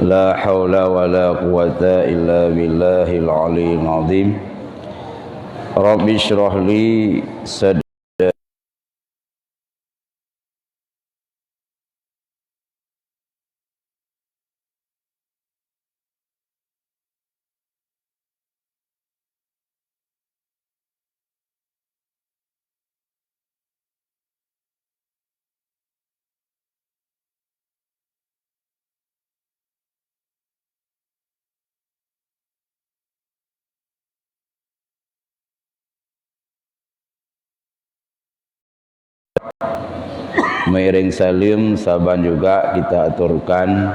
La haula wa la quwata illa billahil aliyyil azim. Rabbi shrah li sadri. Mengiring salim saban juga kita aturkan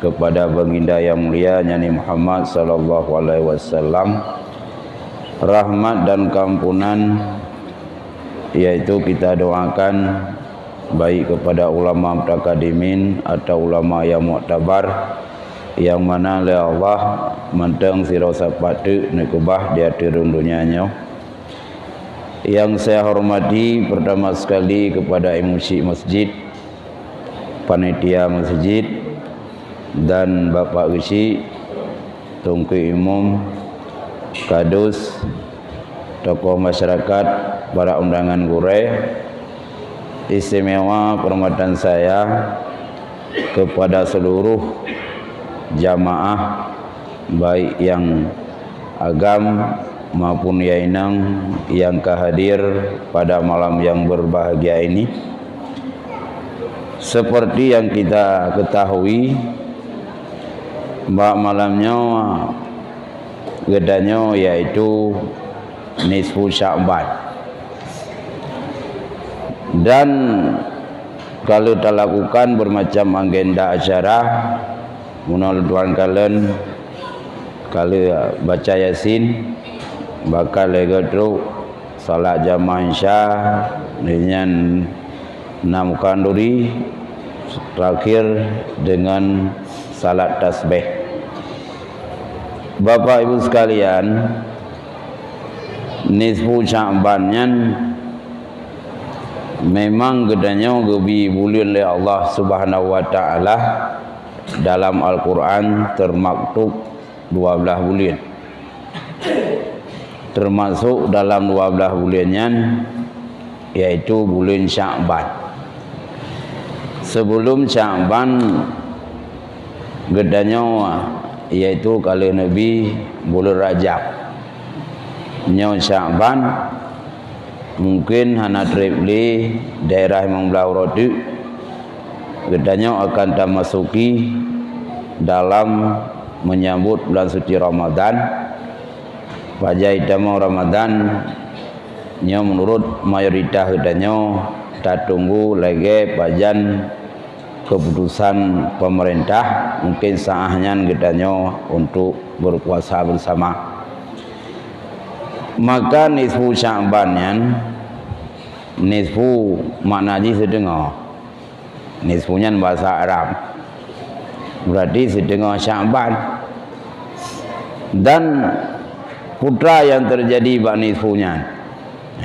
kepada baginda yang mulia Nabi Muhammad sallallahu alaihi wasallam, rahmat dan kampunan, yaitu kita doakan baik kepada ulama mutaqaddimin atau ulama yang muktabar yang mana oleh Allah menteng sira sapatu nekubah dia turun dunianya. Yang saya hormati pertama sekali kepada MUC masjid, panitia masjid, dan Bapak Usi, Tungku Umum, Kadus, tokoh masyarakat, para undangan gure. Istimewa perhormatan saya kepada seluruh jamaah baik yang agam maupun yainang yang kehadir pada malam yang berbahagia ini. Seperti yang kita ketahui, malamnya gedanya yaitu nisfu Sya'ban, dan kalau kita lakukan bermacam agenda acara menurut tuan kalian, kalau baca Yasin bakal legatru salat jamaah isya dengan 6 kanduri, terakhir dengan salat tasbih. Bapak Ibu sekalian, nisfu Sya'bannya memang gedanya gebi bulan oleh Allah Subhanahu wa taala dalam Al-Qur'an termaktub 12 bulan. Termasuk dalam 12 bulannya yaitu bulan Sya'ban. Sebelum Sya'ban gedanya yaitu kali Nabi bulan Rajab. Nyo Sya'ban mungkin hana tripli daerah Imam Blaurodi gedanya akan tamasuki dalam menyambut bulan suci Ramadan. Pada idama Ramadan nya menurut mayoritas gedanya tak tunggu lagi pajan keputusan pemerintah, mungkin saahnya gedanya untuk berpuasa bersama. Maka nisfu Sya'bannya, nisfu maknanya sedengah, nisfunya bahasa Arab berarti sedengah Sya'ban. Dan putra yang terjadi bak nisfunya.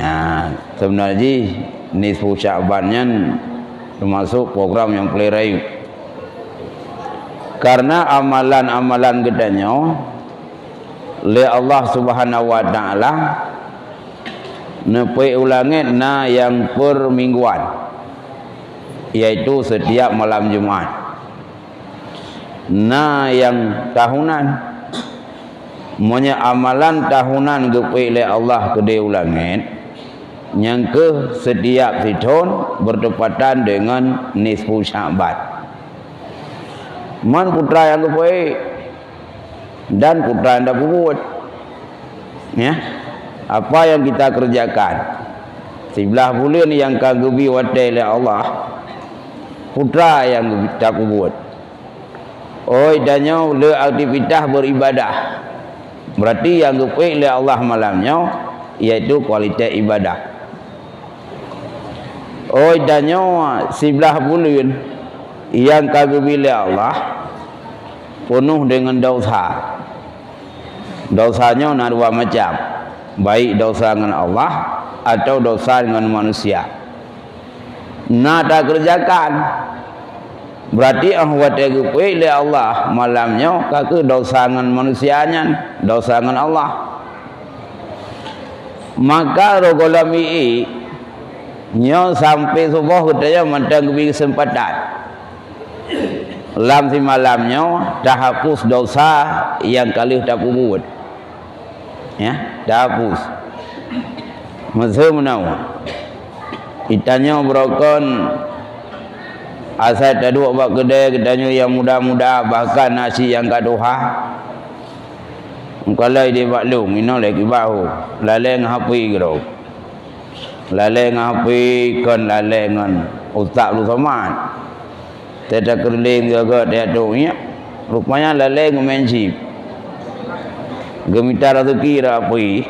Nah, sebenarnya nisfu Sya'bannya termasuk program yang pelirayu. Karena amalan-amalan gedanya oleh Allah Subhanahu wa taala nepi ulangnya na yang per mingguan, yaitu setiap malam Jumat. Na yang tahunan, monya amalan tahunan gepai oleh Allah kedai ulangit yang ke setiap tahun bertepatan dengan nisfu Sya'ban. Man putra yang gepai dan putra yang dah buat, ya, apa yang kita kerjakan 11 bulan yang kagubi watai oleh Allah, putra yang kita buat. Oi dannya le aktivitas beribadah. Berarti yang gepai oleh Allah malamnya yaitu kualitas ibadah. Oh dannya 11 bulan yang kagubi oleh Allah penuh dengan dosa. Dosanya ada dua macam, baik dosa dengan Allah atau dosa dengan manusia. Nah tak kerjakan Berarti ahwat gupai le Allah malamnya kake dosangan manusianya, dosangan Allah. Maka rogolami nyo sampai subuh katanya mandang kesempatan. Lam si malamnya dah hapus dosa yang kali dah buat. Ya, dah hapus. Mazhab menau. Itanya berokon asal tak dua buat kedai yang mudah-mudah, bahkan nasi yang kaduha. Kalau dia maklum, ini lagi bahu. Lalai ngapi gitu. Lalai ngapi kan lalai ngan utak lu sama. Tidak kerling juga dia tu ya. Rupanya lalai ngumensi. Gemita ratu kira api.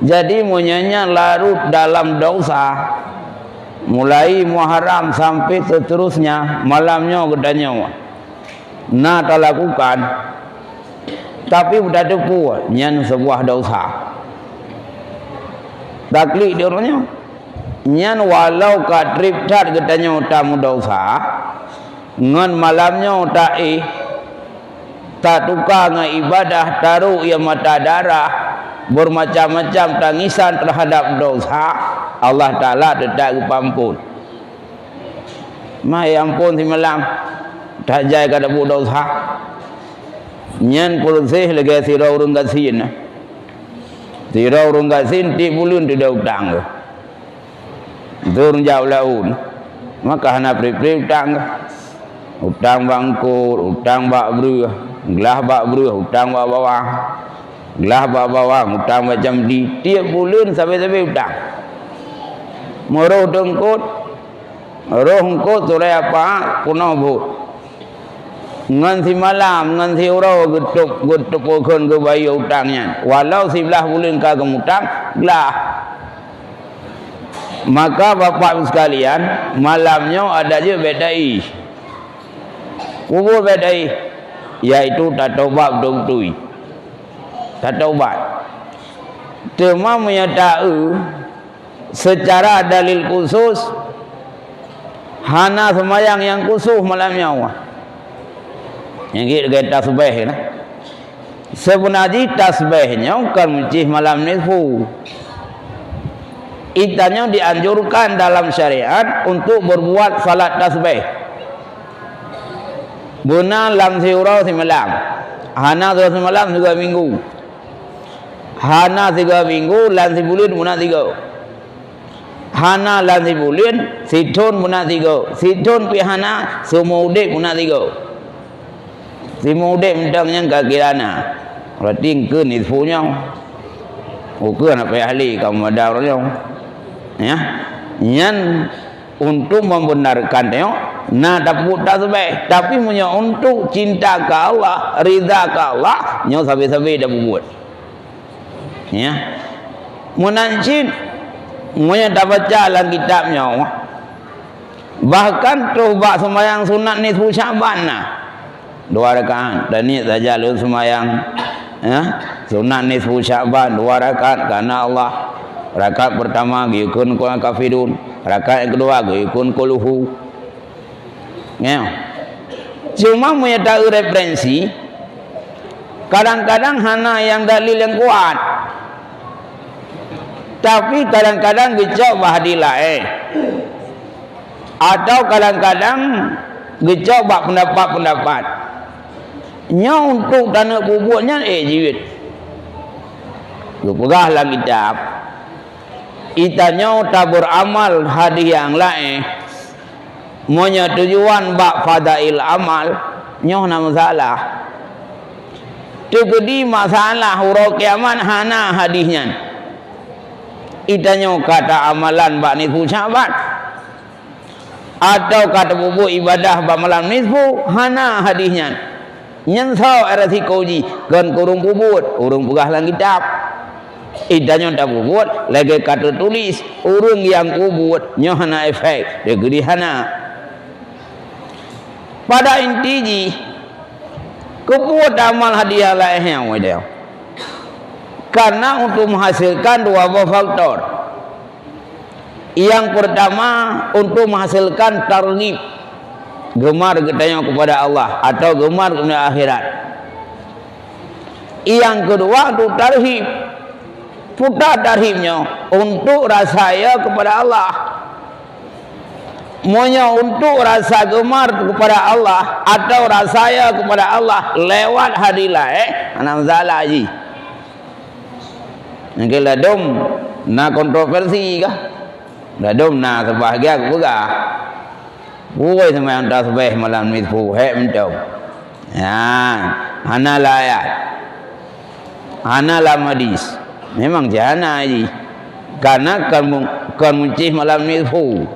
Jadi munyanya larut dalam dosa. Mulai Muharram sampai seterusnya malamnya gedanya nak lakukan tapi sudah depu nyan sebuah dosa taklik dia orangnya nyan walau kadrip tar gedanya tamu dosa ngan malamnya tak tukar ngan ibadah taruh ia mata darah bermacam-macam tangisan terhadap dosa Allah Ta'ala tidak kepampun. Mai ampun si malam tak jai kada bu dosa. Nyan pulsih lagi sirau urung gasin. Sirau urung gasin ti bulun tidak utang. Turun jauh laun. Maka hana prip-prip utang. Utang bangkur, utang bak beruh, gelah bak beruh, utang bak bawah. Gelah bak bawah, utang macam di tiap bulan sampai-sampai utang. Moroh dengkut, roh ngkut turai apa punah bu. Ngan si malam, ngan si urau getup ukun ke bayu utangnya. Walau si belah bulan kagak utang, belah. Maka bapak sekalian, malamnya ada je bedai. Kubur bedai, yaitu tak taubat betul-betul. Tak taubat. Cuma menyatakan secara dalil khusus hana semayang yang khusus malamnya yang kita tasbih sebenarnya tasbihnya bukan mencih malam nisfu. Itanya dianjurkan dalam syariat untuk berbuat salat tasbih guna lam siurau si malam hana si malam 3 minggu hana 3 minggu lam si bulan guna 3 hana lan si bulan sidun guna 3 sidun pi hana sumudek guna 3 si mudek mentangnya kakirana berarti ke ni punya ukur nak payah ahli kamu ada orang ya nyan untuk membenarkan tengok nak dapat tasbih tapi punya untuk cinta ke Allah ridha ke Allah nyo sampai-sampai dah buat ya munancin semuanya dah baca dalam kitabnya. Bahkan coba sembahyang sunat nisfu Syaban nah. 2 rakaat dan ni saja lu sembahyang ya. Sunat nisfu Syaban 2 rakaat karena Allah. Rakaat pertama gikun qul kafirun, rakaat yang kedua gikun quluhu. Ya. Cuma punya tahu referensi kadang-kadang hana yang dalil yang kuat. Tapi kadang-kadang gecok bahadilah atau kadang-kadang gecok bak pendapat-pendapat nya untuk tanah kuburnya jiwit gupegahlah kitab itanya tabur amal hadis yang lain monya tujuan bak fadail amal nyoh na masalah tegedi masalah huruf kiamat hana hadisnya itanya kata amalan bak nisfu Syaban atau kata bubuk ibadah bak malam nisfu hana hadisnya nyensau arasi koji kan kurung bubut urung pegah lang kitab itanya tak bubut lagi kata tulis urung yang kubut nyo hana efek degeri hana pada intinya kubut amal hadiah lainnya wadah. Karena untuk menghasilkan 2 faktor. Yang pertama untuk menghasilkan targhib, gemar bertanya kepada Allah atau gemar kepada akhirat. Yang kedua untuk tarhib, putar tarhibnya untuk rasanya kepada Allah. Maunya untuk rasa gemar kepada Allah atau rasanya kepada Allah lewat hadilah anak zala haji. Mungkin ladum na kontroversi kah? Ladum na sebahagia ke pegah. Buai sama yang tak sebeh malam ni pu hek mentok. Ya, ana layat. Ana lamadis. Memang jana haji. Karena kan muncih malam ni pu.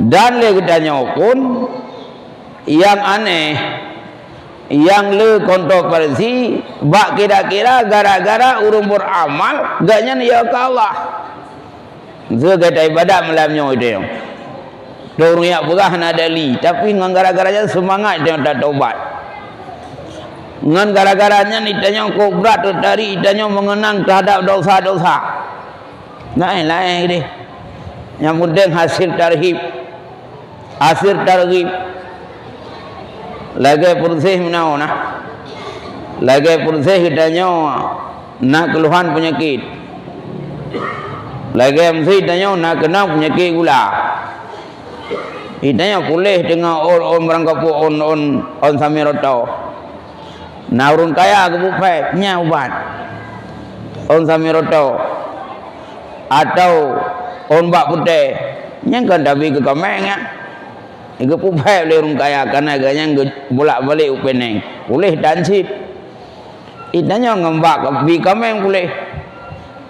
Dan legetanya pun yang aneh, yang le kontroversi, bak kira-kira gara-gara urung beramal, gaknya ya ke Allah. Segala ibadat malamnya itu. Dorong yang berah ada li, tapi ngan gara-garanya semangat dia tak taubat. Ngan gara-garanya ni tanya kau berat dari tanya mengenang terhadap dosa-dosa. Lain-lain dia. Yang penting hasil tarhib. Hasil targhib lagi bersih menawan lagi bersih kitanya nak keluhan penyakit lagi mesti tanya nak kena penyakit gula itanya boleh dengan orang berangkap on samiroto naurun kaya ke bupai nya ubat on samiroto atau on bak putih yang kan tapi ke kameng ya. Iku pupai boleh orang kaya karena ganya bolak-balik upeneng. Boleh dansip. Itanya ngembak bi kameng boleh.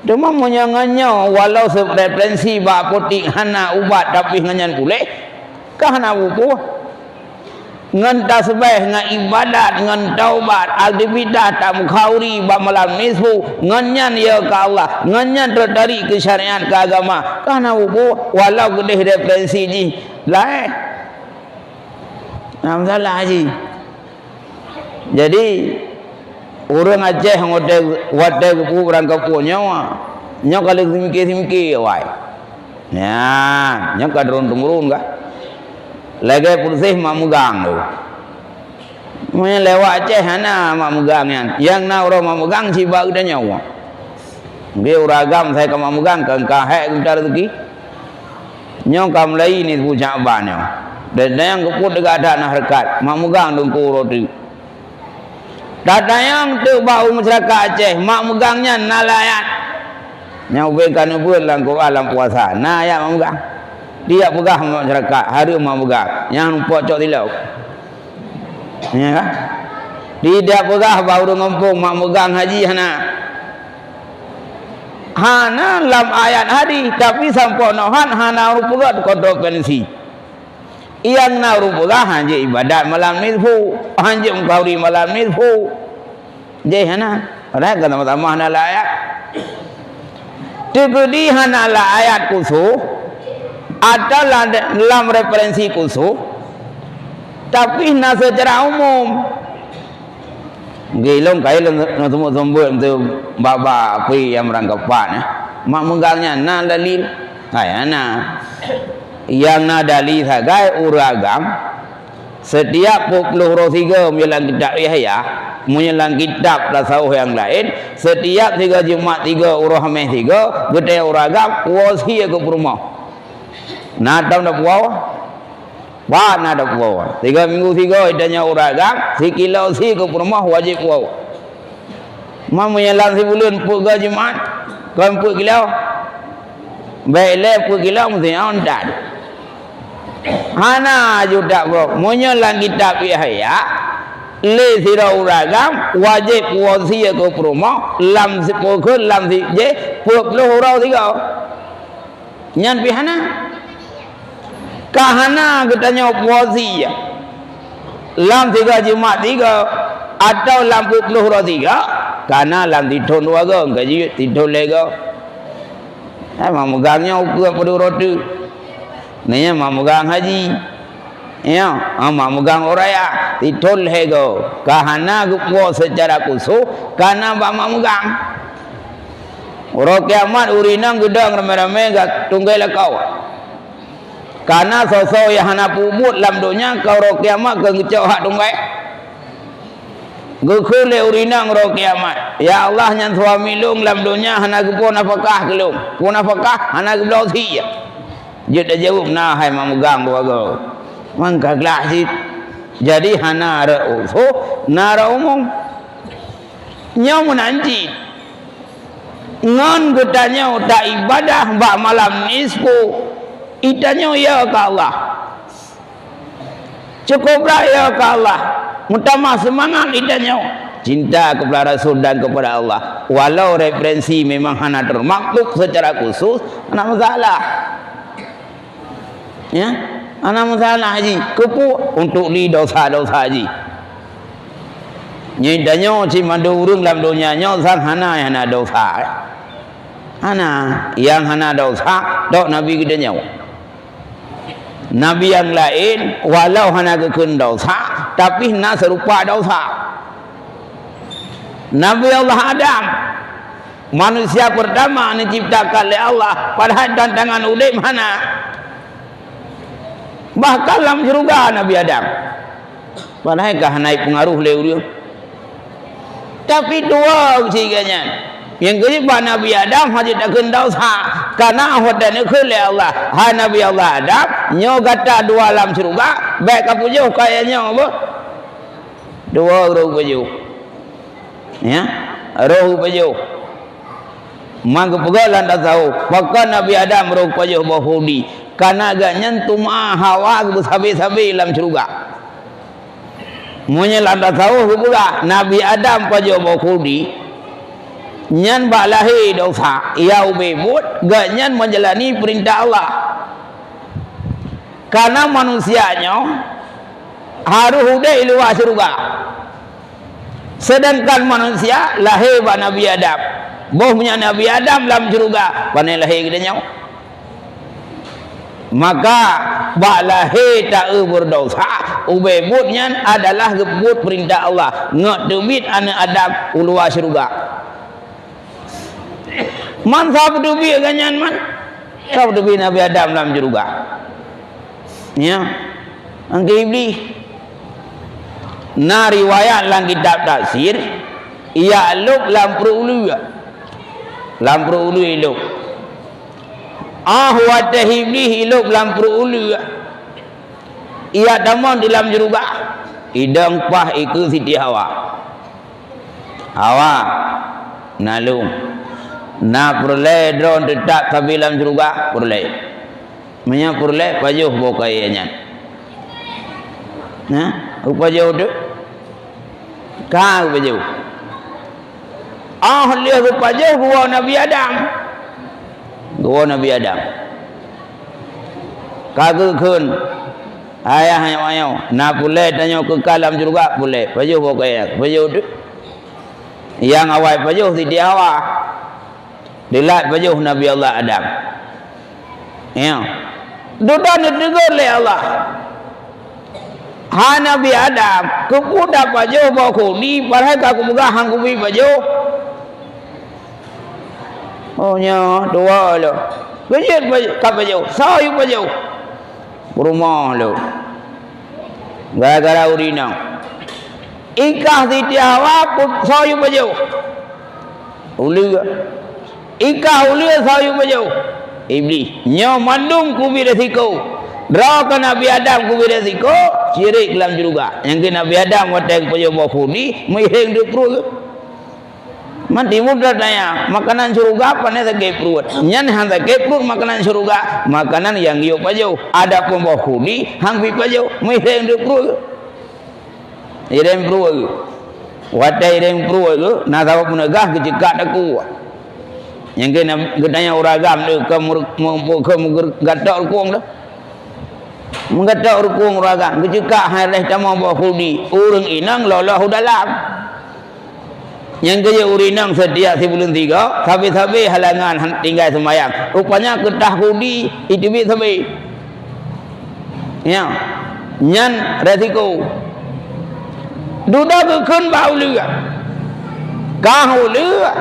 Cuma menyangannya walau sereferensi bak potik hana ubat tapi nganyan boleh. Kah hana buku. Ngan tasbih ngan ibadat ngan taubat aktivitas tak mukhauri bak malam nisfu nganyan ya ke Allah nganyan tertarik ke syariat ke agama. Kah hana buku walau gede referensi ji lain. Nam salah haji. Jadi orang Aceh wadah kepu berangkap punya nyo kalau simki wai. Ya, nyo kadron tumurun kah? Lagi bersih mak mugang tu. Punya lewat Aceh hana mak mugang yang na orang mak mugang ciba udah nyawa. Dia uragam saya ke mak mugang ke kahek kita rezeki. Nyo kam lai ni punya banyak. Dan yang keput dekat ada nak harkat mak megang dengku roti dada yang tu bau masyarakat Aceh mak megangnya nalayat yang ubahkan ubah dalam Quran puasa nah ya mak megang dia pegah masyarakat hari mak megang yang nampak cok tilau ya kan tidak pegah bau dengompong mak megang haji hana dalam ayat hari tapi sampai nohan hana rupulat kontroversi yang narupulah hanya ibadat malam nisfu hanya mengkauri malam nisfu jadi hana padahal kata pertama hana ayat diberi hana ayat khusus adalah dalam referensi khusus tapi na secara umum gilong kaya semua sumber untuk baba api yang merangkapan mak megangnya na dalil kaya na yang nadali sagai uragam setiap 23 menyelang kitab Yahya menyelang kitab tasawuf yang lain setiap 3 Jumat 3 urah meh 3 gede uragam wasi ke rumah nadam dak puau wa nadam puau 3 minggu 3 idanya uragam sikilo si ke rumah wajib puau mau menyelang sebulan 3 Jumat kan 4 kilo baik le 4 kilo mesti on dak hana juga bro menyelang kitab Yahya le sira uragam wajib wasiat ke rumah lam sepuluh lam je 20 urau 3 nyan pihana kahana katanya wasiat lam 3 Jumat 3 atau lam 20 urau 3 karena lam tidon waga gaji tidon lega emang megangnya ukur pada roti nanya memegang haji ya memegang oraya tidol hego kahana gua secara khusus karena bama megang orang kiamat urinang gedang rame-rame gak tunggai lekau karena sosok yang hana pubut lam dunia kau ro kiamat ke ngecok hak tunggai gekule urinang ro kiamat ya Allah nyan suami lung lam dunia hana gepon apakah kelung pun apakah hana geblau si je dah jawab nah hai memegang bawa mangka gelah si jadi hana ra so nara umum nyau menanji ngan getanya tak ibadah bak malam nisfu itanya ya ke Allah cukuplah ya ke Allah mutamah semangat itanya cinta kepada Rasul dan kepada Allah walau referensi memang hana termaktub secara khusus anak masalah ya anak masalah haji kepu untuk li dosa-dosa haji nyidanya si mandu urung dalam dunia nya sang hana yang hana dosa hana yang hana dosa dok Nabi kita nyawa Nabi yang lain walau hana kekun dosa tapi hana serupa dosa Nabi Allah Adam manusia pertama diciptakan oleh Allah padahal tantangan udah mana bahkan dalam surga Nabi Adam padahal kah naik pengaruh lewat tapi dua usiganya yang kedua Nabi Adam hanya tak kenal sah karena hodan itu oleh Allah ha Nabi Allah Adam nyo kata dua alam surga baik kapujuh kayaknya apa dua roh pujuh ya roh pujuh mang pegalan tak tahu maka Nabi Adam roh pujuh bahudi karena agak nyentuh hawa bersabi-sabi dalam surga munya tak tahu pula Nabi Adam pujuh bahudi nyan bak lahir dosa ia ubebut gak nyan menjalani perintah Allah karena manusianya harus udah luar surga sedangkan manusia lahir bak Nabi Adam bohnya Nabi Adam dalam surga panai lahir kita nyawa maka bak lahir tak berdosa ubebutnya adalah gebut perintah Allah ngak demit anak Adam luar surga man sahabat dubi ganyan man sahabat dubi Nabi Adam dalam surga ya angke iblis na riwayat dalam kitab tafsir ia luk lampru ulu iluk wata iblis iluk lampru ulu ia damon di dalam surga idang pah ikut Siti Hawa nalung na perle drone tetap tapi dalam surga perle menya perle pajuh bokainya nah pajuh tu ka pajuh lihat pajuh gua Nabi Adam kagak kun ayah ayah na perle tanya ke dalam surga perle pajuh bokainya pajuh tu yang awal pajuh Siti Hawa dilat pajuh Nabi Allah Adam ya duda ditegur oleh Allah ha Nabi Adam kepudak pajuh baku ni padahal aku megah hang kubi pajuh nya dua lo bejit ka pajuh sayu pajuh rumah lo gara-gara urinang ikah Siti Hawa sayu pajuh uli ika ulia sayu bajau iblis nyo mandum kubi resiko draka Nabi Adam kubi resiko syirik dalam surga yang ke Nabi Adam wateng payo bafuni miheng de perut mati muda tanya makanan surga pane sage perut nyan hang sage perut makanan surga makanan yang yo payo ada pun bafuni hang pi payo miheng de perut irem perut watai irem perut na sawa punagah kejekat aku yang kena gedanya uragam tu ke gatak rukung tu menggatak rukung uragam kecekak harih tamah bahudi urang inang lolah dalam yang kaya urinang setiap sebelum 3 sabi-sabi halangan tinggal semayang rupanya ketah hudi itu bisa sabi ya nyan resiko duda kekun bau lua kau lua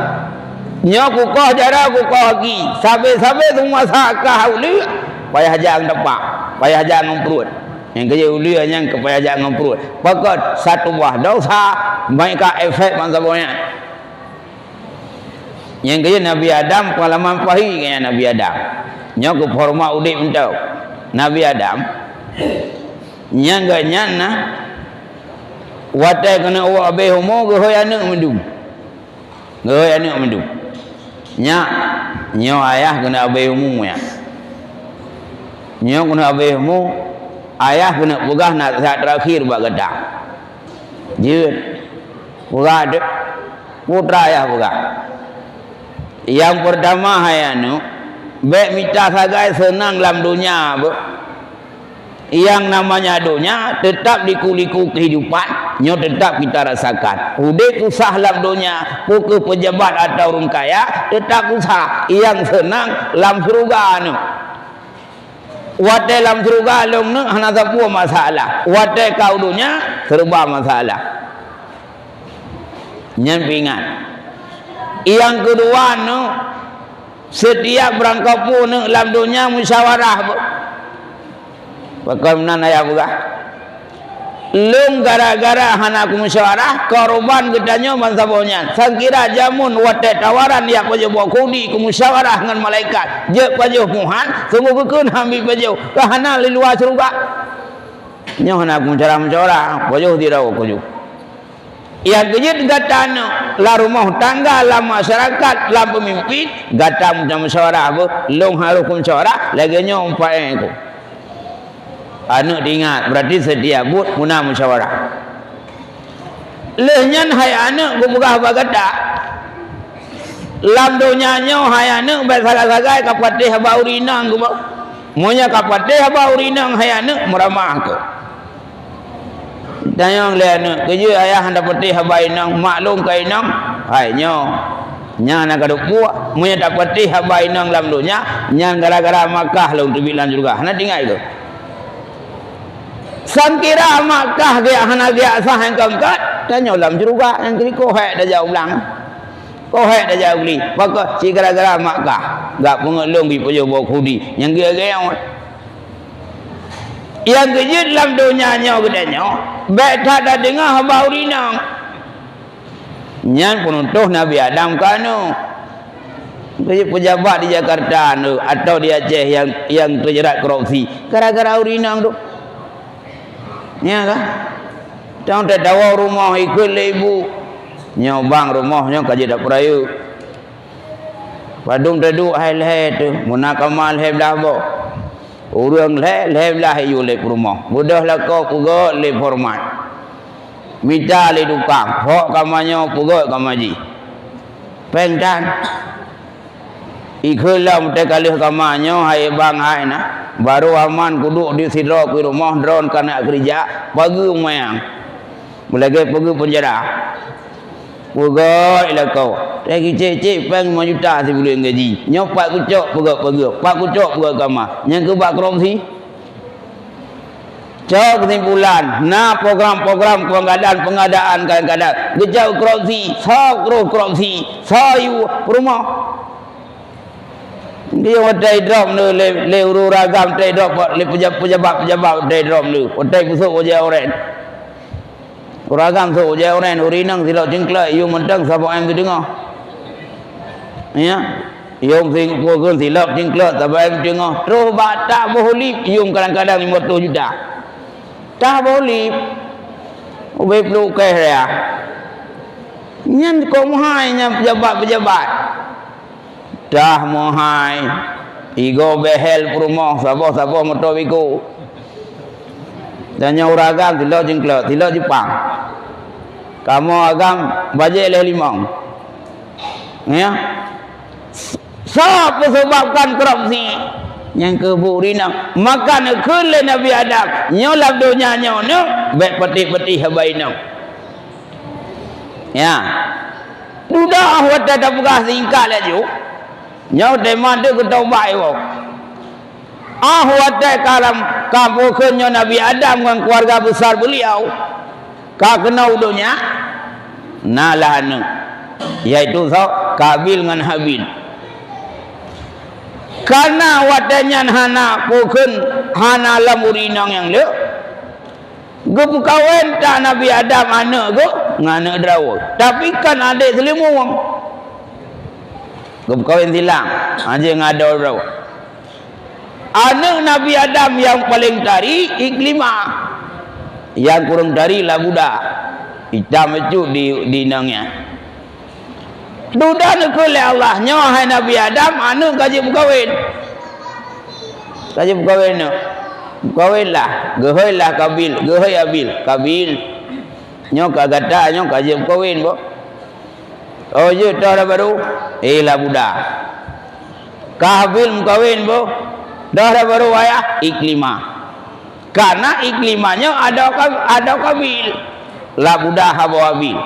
nyaku kau jara aku kau lagi sabe-sabe semua sakah lua payah jang depak payah jangan perut. Yang kerja ulia yang kepayah jangan perut. Pokok satu buah dosa mereka efek masa banyak. Yang kerja Nabi Adam pengalaman pahit kaya Nabi Adam. Nya ke forma udip entau. Nabi Adam nyangga nyana watai kena awak abih homo ke hoy anak mendum. Ke hoy anak mendum. Nya ayah kena abih homo ya. Nya kena abih homo ayah kena pegah nak saat terakhir buat gedang. Jeut. Pegah ada putra ayah pegah. Yang pertama hayanu baik minta sagai senang dalam dunia bu. Yang namanya dunia tetap liku-liku kehidupan nyo tetap kita rasakan. Udip usah dalam dunia pukul pejabat atau orang kaya tetap usah. Yang senang dalam surga anu. Watai dalam surga long nu hana sapua masalah. Watai kau dunia serba masalah. Nyampingan. Yang kedua nu setiap berangkap pun dalam dunia musyawarah bu. Bagaimana ayah buka? Lung gara-gara hana aku musyawarah korban gedanya mansabonya. Sangkira jamun watai tawaran dia pajau kudi ku musyawarah dengan malaikat. Je pajau Tuhan, sungguh kekun ambil pajau. Kahana li luar surga. Nya hana aku musyawarah, pajau dirau pajau. Yang kejut gatano la rumah tangga la masyarakat la pemimpin gata musyawarah bu. Lung harus musyawarah lagi nya umpai aku. Anak diingat berarti sedia but guna musyawarah. Lehnyan hai anak gubugah bagata. Lam dunia nyo hai anak bersalah-salah kapatih haba urinang gubau. Monya kapatih haba urinang hai anak meramah ke. Dan yang le anak kerja ayah hendak patih haba inang maklum ka inang hai nyo. Nya nak kaduk buat monya tak patih haba inang lam dunia nya gara-gara Makkah lu bilang juga. Hana tinggal itu. Sangkira Makkah dia hana dia sah yang keempat tanya ulam juga yang kiri kohek dah jauh ulang kohek dah jauh beli maka si gara-gara Makkah gak pengelung bi pujau bawa kudi yang gaya-gaya yang kejut dalam dunia nyo gedanya baik tak ada dengar haba urinang nyan penuntuh Nabi Adam kanu pejabat di Jakarta atau di Aceh yang terjerat korupsi gara-gara urinang tu. Ya kan? Jangan terdawa rumah ikut ibu. Nyobang rumahnya kaji tak perayu. Padung terduk hai-hai tu. Munakamal hai belah bo. Urang hai belah ayu lep rumah. Mudah lah kau pugot lep hormat. Minta le dukang. Hok kamanya pugot kamaji. Pengdan. Ikutlah mutai kalih kamanya hai bang hai na. Baru aman kuduk di sidra ke rumah drone kena kerja pagi mayang. Mulai pergi penjara. Pegak ila kau. Lagi cek peng 5 juta sebulan gaji. Nyopak kucok pegak. Pak kucok pegak kamar. Yang kebak korupsi. Cok kesimpulan. Nah program-program pengadaan kadang-kadang. Gejau korupsi. Sok korupsi. Sayu rumah. Dia watai drop nu le ururagam tai drop le pejabat tai drop nu watai pusuk wajah orang uragam so wajah orang urinang silap cengklak you mentang siapa yang dengar ya you sing pukul silap cengklak siapa yang dengar terus tak boleh you kadang-kadang 50 juta tak boleh ubay peluk kaya nyan kau mahai nya pejabat dah mohai igo behel rumah sabo motor igo dan yang uragam tilak jengklak tilak Jepang kamu agam bajai leh limang ya siapa sebabkan korupsi yang keburinang makan kele Nabi Adam nyolap dunia nyono baik peti-peti habainang ya dudah wata tapukah singkat laju nyau teman tu kita ubah iwo. Watai kalam kampukennya Nabi Adam dengan keluarga besar beliau. Kau kena udunya. Nalah anu. Yaitu Kabil dengan Habil. karena wadanya hana pukun hana lamurinang yang le gup kawen tak Nabi Adam anak go ngana drawa tapi kan adik selimung gup kawen silang aja ngada drawa anak Nabi Adam yang paling tari iklimah yang kurang tari lah budak hitam itu di nangnya duda nak oleh Allah nyohai Nabi Adam anu kaji berkahwin lah gehoi lah Kabil gehoi Kabil nyo kagata nyo kaji berkahwin bo oh je dah baru lah budak Kabil berkahwin bo dah baru ayah iklimah karena iklimahnya ada Kabil lah budak habo Kabil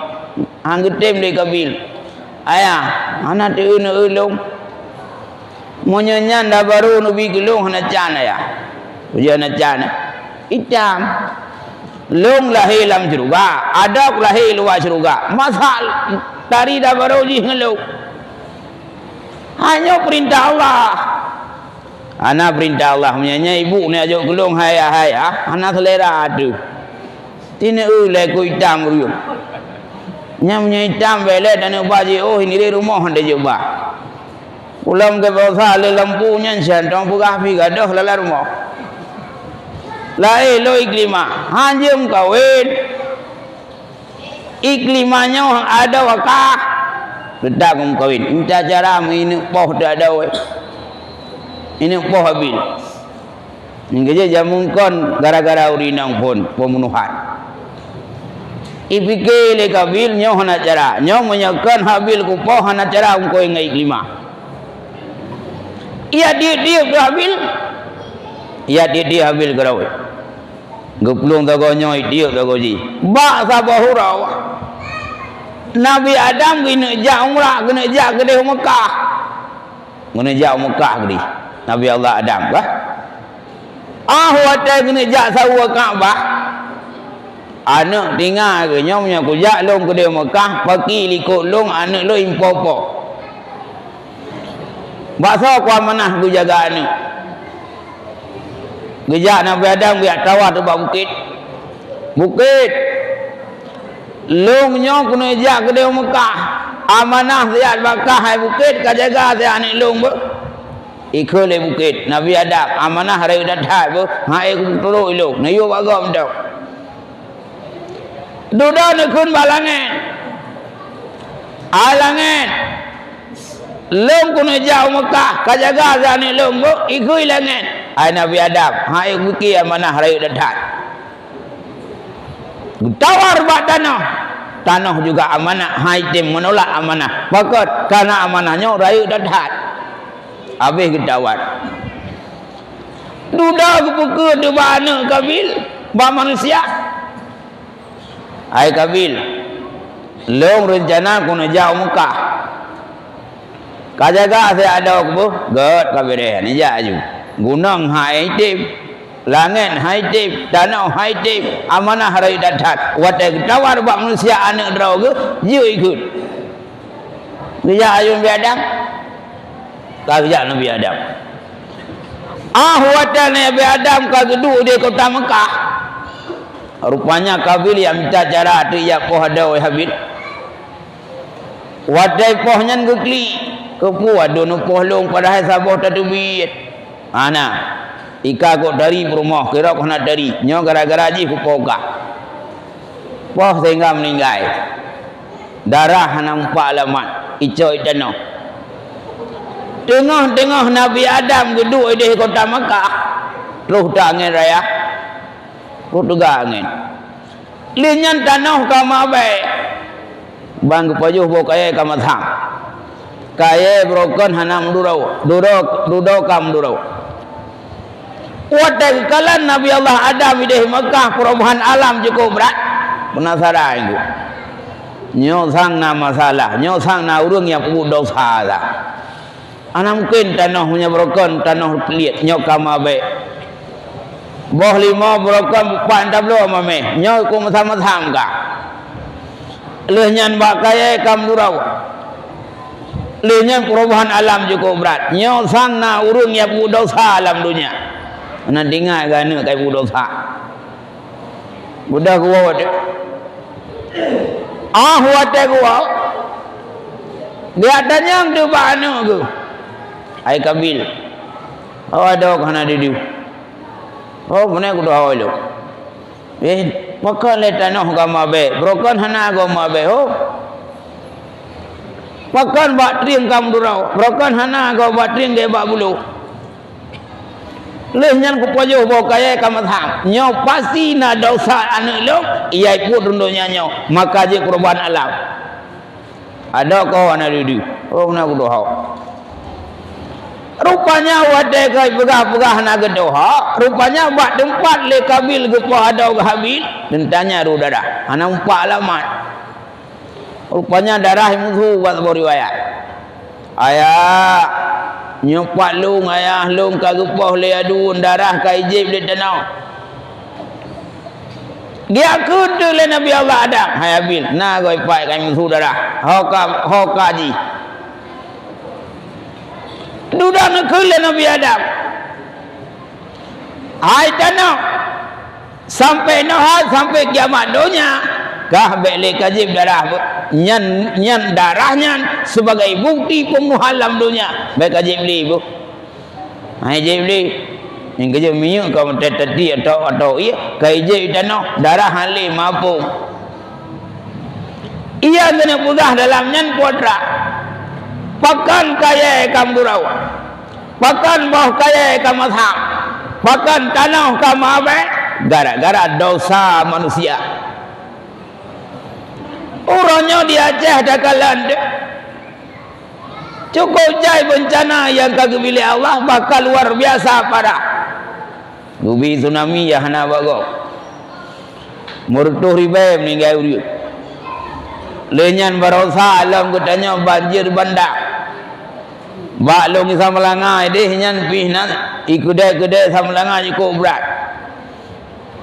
anggetem de Kabil ayah anak tu ulung monyonya dah baru nubi gelung hana cana ya ujian cana hitam long lahir dalam syurga ada lahir luar syurga masal tari dah baru uji ngelung hanya perintah Allah anak perintah Allah punyanya ibu ni ajak gelung haya anak selera tu tina ulai ku hitam ruyung nyamnya hitam belet dan baji oh ini di rumah anda coba ulam ke bawah le lampunya santong pugah pi gadoh lala rumah lai lo iklima hanjum kawin iklimanya ada wakah ledak kawin minta cara ini poh dak ada ini poh habil ini kerja jamungkon gara-gara urinang pun pembunuhan ipike le Kabil nyo hana cara nyo menyakan Habil ku po hana cara ungko ngai lima iya dia Habil iya dia Habil garawe guplung tago nyo dia tago ji ba sabahura Nabi Adam gini ja umrah gini ja gede Mekah gini ja Mekah gede Nabi Allah Adam bah wate gini ja sawa Ka'bah anak tinggal ke nyomnya ku jak long ke dia Mekah pagi likut long anak lo impopo bakso ku amanah ku jaga anak gejak Nabi Adam biak tawar tu bukit long nyo ku jak ke dia Mekah amanah siat bakah hai bukit ka jaga si anak long bo ikut le bukit Nabi Adam amanah hari datang bo hai ku tolong long nayo bagam dak duda nekun balangan alangan long kuno jauh Mekah kajaga zani long bo ikui langan ai Nabi Adam hai buki amanah rayu datang tawar bak tanah juga amanah hai tim menolak amanah bakot karena amanahnya rayu datang habis ketawar duda kepuku tu bana Kabil ba manusia ai Kabil long rencana kuna jauh Mekah kajaga saya ada aku god Kabil ni jaju gunung hai tim langit hai tim danau hai tim amanah hari datang wadah tawar bak manusia anak draw ke jiu ikut dia ayun biadam kagak Nabi Adam wadah Nabi Adam kageduk di kota Mekah rupanya Kabil yang minta cara tu ya poh ada Habil wadai pohnya ngekli kepu adun poh long padahal sabah tadubit ana ika kok dari rumah kira kok nak dari nyo gara-gara ji ku poga poh sehingga meninggal darah nampak alamat icoi dano tengah-tengah Nabi Adam geduk di kota Mekah terus dah angin raya Portugal angin linyan tanah kama baik bang kepajuh bo kaya kama thang kaya broken hanam durau kam durau wadah kalan Nabi Allah Adam di Mekah perubahan alam cukup berat penasaran itu nyo sang na masalah nyo sang na urang yang pu dosa lah ana mungkin tanah punya broken tanah pelit nyo kama baik boh lima broken pan tablo mame nyo ku sama-sama ka leh nyan ba kaya kam durau Lenya perubahan alam cukup berat. Nyo sana urung ya pu dosa alam dunia. Ana dengar gana kai pu dosa. Budak gua wate. Wate gua. Dia tanya tu bana ke. Ai kabil. Ada kana di dia. Mana aku dah awal. Pakai letanoh gama be. Broken hana gama be. Pakan batring kam durau, brokan hana go batring ge ba bulu. Leh nyan ku pojo bo kaya kam thang. Nyo pasti na dosa anu lo, iya put rundonya nyo, maka je kurban alam. Ada ko ana di. Na ku doha. Rupanya wade kai begah-begah na gedoha, rupanya bak tempat le kabil ge po ada ge habil, dan tanya ru dada. Ana umpak alamat. Rupanya darah musuh buat riwayat. Ayah nyopat lung ayah lung kagupoh le adun darah kai jib le danau. Dia kudu le Nabi Allah Adam hayabil. Na goi pai kai musuh darah. Hokaji. Duda nak le Nabi Adam. Hai danau. Sampai noha sampai kiamat dunia. Kah bele kajib darah nyan darahnya sebagai bukti pembunuhan alam dunia. Baik kajib li bu. Hai jib li. Yang kajib minyak kau tadi atau iya kajib tanah darah hali mampu. Ia kena putah dalam nyan putra. Pakan kaya kam durau. Pakan bawah kaya kam mazhab. Pakan tanah kam apa? Gara-gara dosa manusia. Orangnya di Aceh dakalan cukup jai bencana yang kagak pilih Allah bakal luar biasa parah. Gubi tsunami ya hana bago. Murtuh ribe meninggal uri. Lenyan barosa alam kutanya banjir bandang. Bak long sama langai deh nyan pihnan ikudai-kudai sama langai cukup berat.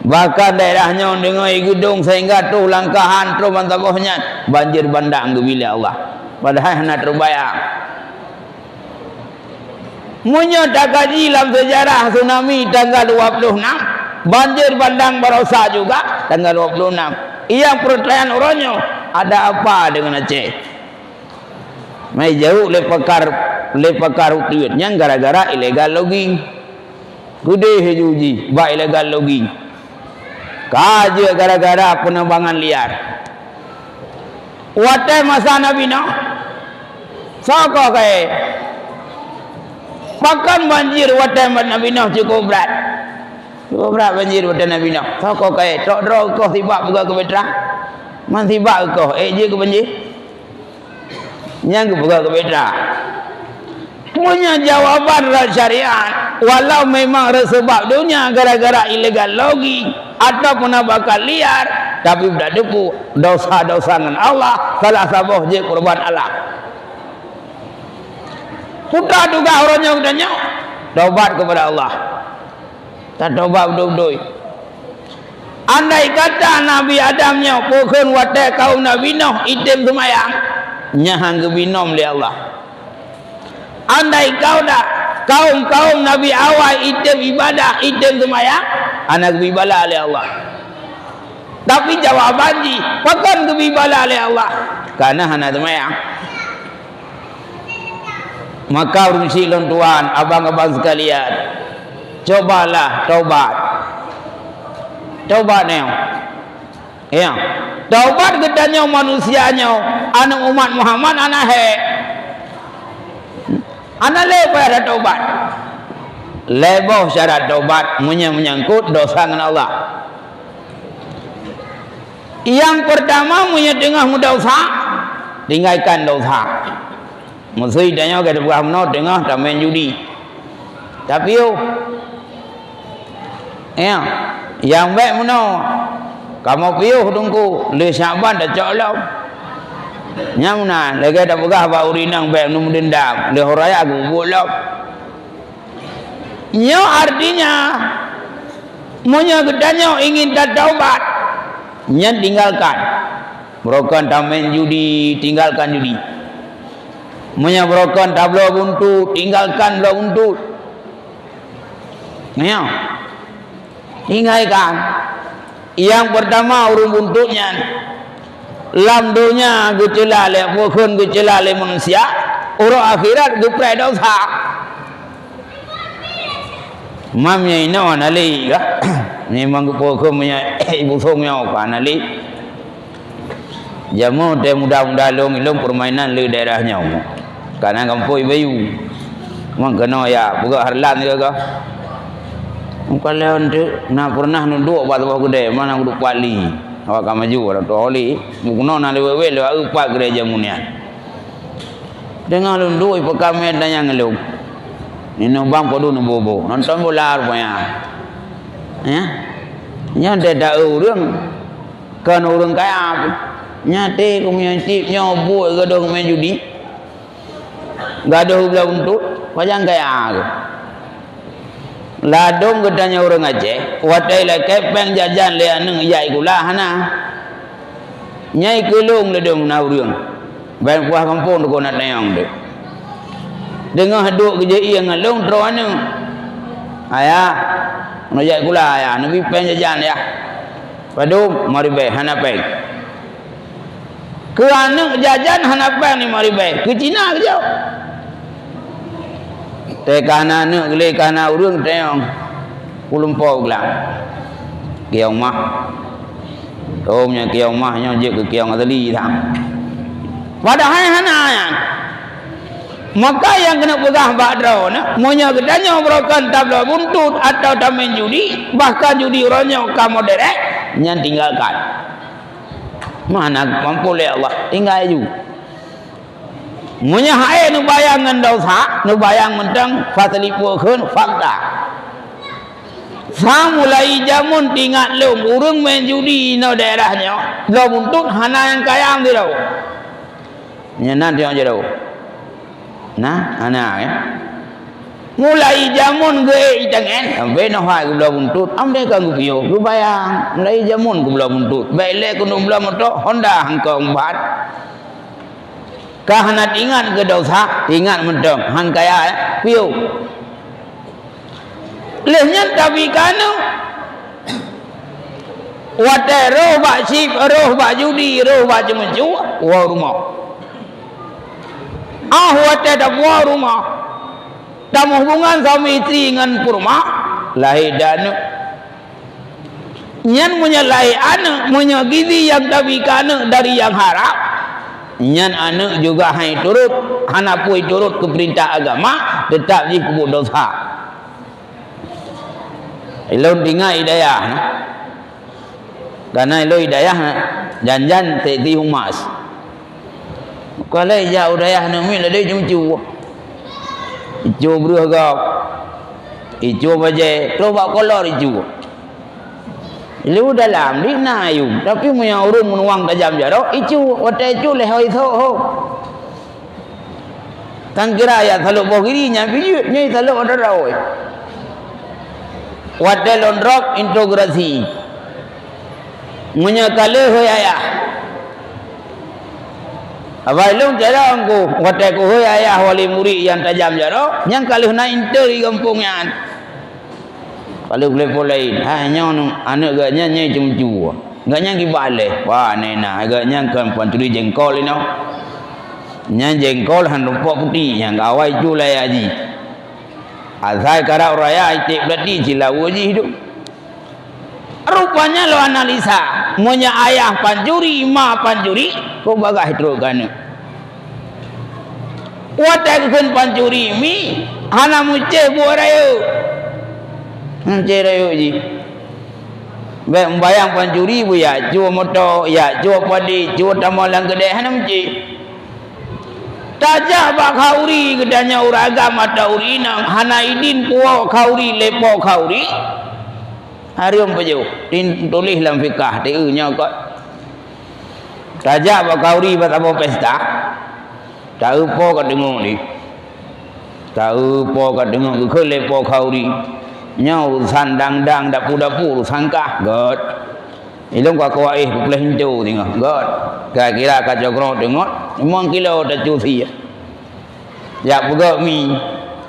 Bahkan daerahnya dengan gedung sehingga tu langkahan tu bantabohnya banjir bandang bila Allah. Padahal hendak terbayang. Munya tak kaji dalam sejarah tsunami tanggal 26, banjir bandang Barossa juga tanggal 26. Ia pertanyaan orangnya ada apa dengan Aceh? Mai jauh lepakar utuyutnya gara-gara ilegal logging. Gede hejuji ba ilegal logging. Kaje gara-gara penebangan liar. Wate masa Nabi no. Soko kae. Pakan banjir wate Nabi no cukup berat. Cukup berat banjir wate Nabi no. Soko kae tok dro ko tiba buka ke betra. Man tiba ko je ke banjir. Nyang buka ke betra. Punya jawaban syariat walau memang sebab dunia gara-gara ilegal logging atau penampakan liar tapi sudah depu dosa-dosa dengan Allah salah sabuh je kurban Allah. Putra juga orangnya udahnya taubat kepada Allah. Tak taubat betul-betul. Andai kata Nabi Adamnya pukul wadah kaum Nabi Nuh itim semayang nyahang kebinom oleh Allah. Andai kau dah kaum Nabi awal itim ibadah itim semayang anak bibala oleh Allah. Tapi jawaban ji pakan bibala oleh Allah karena anak semayang. Maka urusi tuan abang-abang sekalian, cobalah taubat. Taubat ni. Ya. Taubat gedanya manusianya anak umat Muhammad anak anak lepas ada taubat. Lebih syarat taubat menyangkut dosa dengan Allah. Yang pertama tengah dosa, tinggalkan dosa. Mesti tanya ke depan mana tengah tak main judi. Tapi yang baik mana? Kamu piuh tunggu le Syaban dah colok. Nyamna lagi dah pegah ba urinang baik nu dendam le horaya aku bolok. Nyo artinya monya gedanya ingin taubat. Nya tinggalkan. Merokan tak main judi, tinggalkan judi. Menyabrokan tablo buntut, tinggalkan belah buntut. Ya. Tinggalkan. Yang pertama urung buntutnya. Lamdonya gecela le bukan gecela le manusia. Urung akhirat geprai dosa. Mamnya ino nali ka. Memang gepoko punya ibu songnya apa nali. Jamu teh muda-muda long permainan le daerahnya. Karena kampoi bayu. Mang kena ya buka harlan juga ka. Kalau tu nak pernah nunduk batu gede mana duduk wali. Awak kamu maju orang tu wali. Mungkin nak lewe upat gereja munian. Dengar nunduk ibu kami dan yang ngeluk. Ini bang podo nubobo. Nonton bola rupanya. Ya. Yang tidak orang kan orang kaya apa? Nyate komuniti nyobo gedung main judi. Gaduh belah untuk pajang kaya aku. Ladong gedanya orang Aceh, watai le kepeng jajan le aneng yai kula hana. Nyai kelung le dong na urang. Baik puah kampung ko nak nayang de. Dengar haduk kerja yang ngalung tro aneng. Ayah, no yai kula ayah, nabi peng jajan ya. Padum mari bae hana peng. Ke aneng jajan hana peng ni mari bae. Ke Cina ke jauh. Tekana nak gele kana urang teong pulumpau gelang kiau mah omnya kiau mah nya je ke kiau ngatali thang padahal hana yang maka yang kena pegah badro na monya gedanya brokan tabla buntut atau tamen judi bahkan judi ronyo kamu derek nyan tinggalkan mana mampu le Allah tinggal ju Munya hai nu bayang dosa, nu bayang mentang fatalipu keun fakta. Samulai jamun tinggal lung urang main judi no daerahnya, lo buntut hana yang kayang di lau. Nyenan dia jauh. Nah, hana ya. Mulai jamun ge itangen, sampai no hai gula buntut, amde kang gupio, lu bayang, mulai jamun gula buntut. Baile kuno gula motor Honda hangkong bat. Kahanat ingat ke dosa, ingat mentong, hang kaya ya, piu. Lehnya tapi kanu, wadah roh bak sip, roh bak judi, roh bak cemecu, wah rumah. Wadah dah wah rumah. Tamu hubungan suami istri dengan purma, lahir danu. Nyan punya lahir anak, punya gizi yang tapi kanu dari yang harap. Nyan anak juga hai turut, hana pui turut ke perintah agama, tetap di kubur dosa. Ilon tinggal hidayah, karena ilon hidayah janjan teti humas. Kalau jauh hidayah nami ladai cumcu, ijo beragam, ijo baje, coba kolor ijo. Lu dalam ni nayu, tapi punya urun menuang tajam jaro, icu, wadah icu lehoi ho. Kan kira ya saluk bogirinya, biju, nyai saluk ada rawoi. Wadah londrok integrasi, punya kale hoi ayah. Abai long cara angku, wadah ku hoi ayah wali muri yang tajam jaro, yang kale na inter di kampungnya. Kalau boleh lain, hanya anak gaknya nyai cemcu, gaknya gibale, wah nena, gaknya kan panturi jengkol ini, nyai jengkol han rumput putih, yang awai julai aji, asai karau raya itu berarti cilau aji hidup. Rupanya lo analisa, monya ayah panjuri, ma panjuri, kau bagah itu kan? Wadah kan panjuri mi, hana muce buarayu. Cerayu ji, baik bayang panjuri bu ya, jual motor, ya jual padi, jual tamalan gede, hanam ji. Tajah bak kauri gedanya uragam atau urina, hana idin puau kauri lepo kauri. Harium pejau, tulis dalam fikah, tiunya kok. Tajah bak kauri batabo pesta, tahu po kat dengung ni, tahu po kat dengung ke lepo kauri. Nyau sandang-dang dapur-dapur sangkah god ilong ka kuai pulih hindu tengok god kira-kira ka jogro tengok memang kilo dah cuci ya pegak mi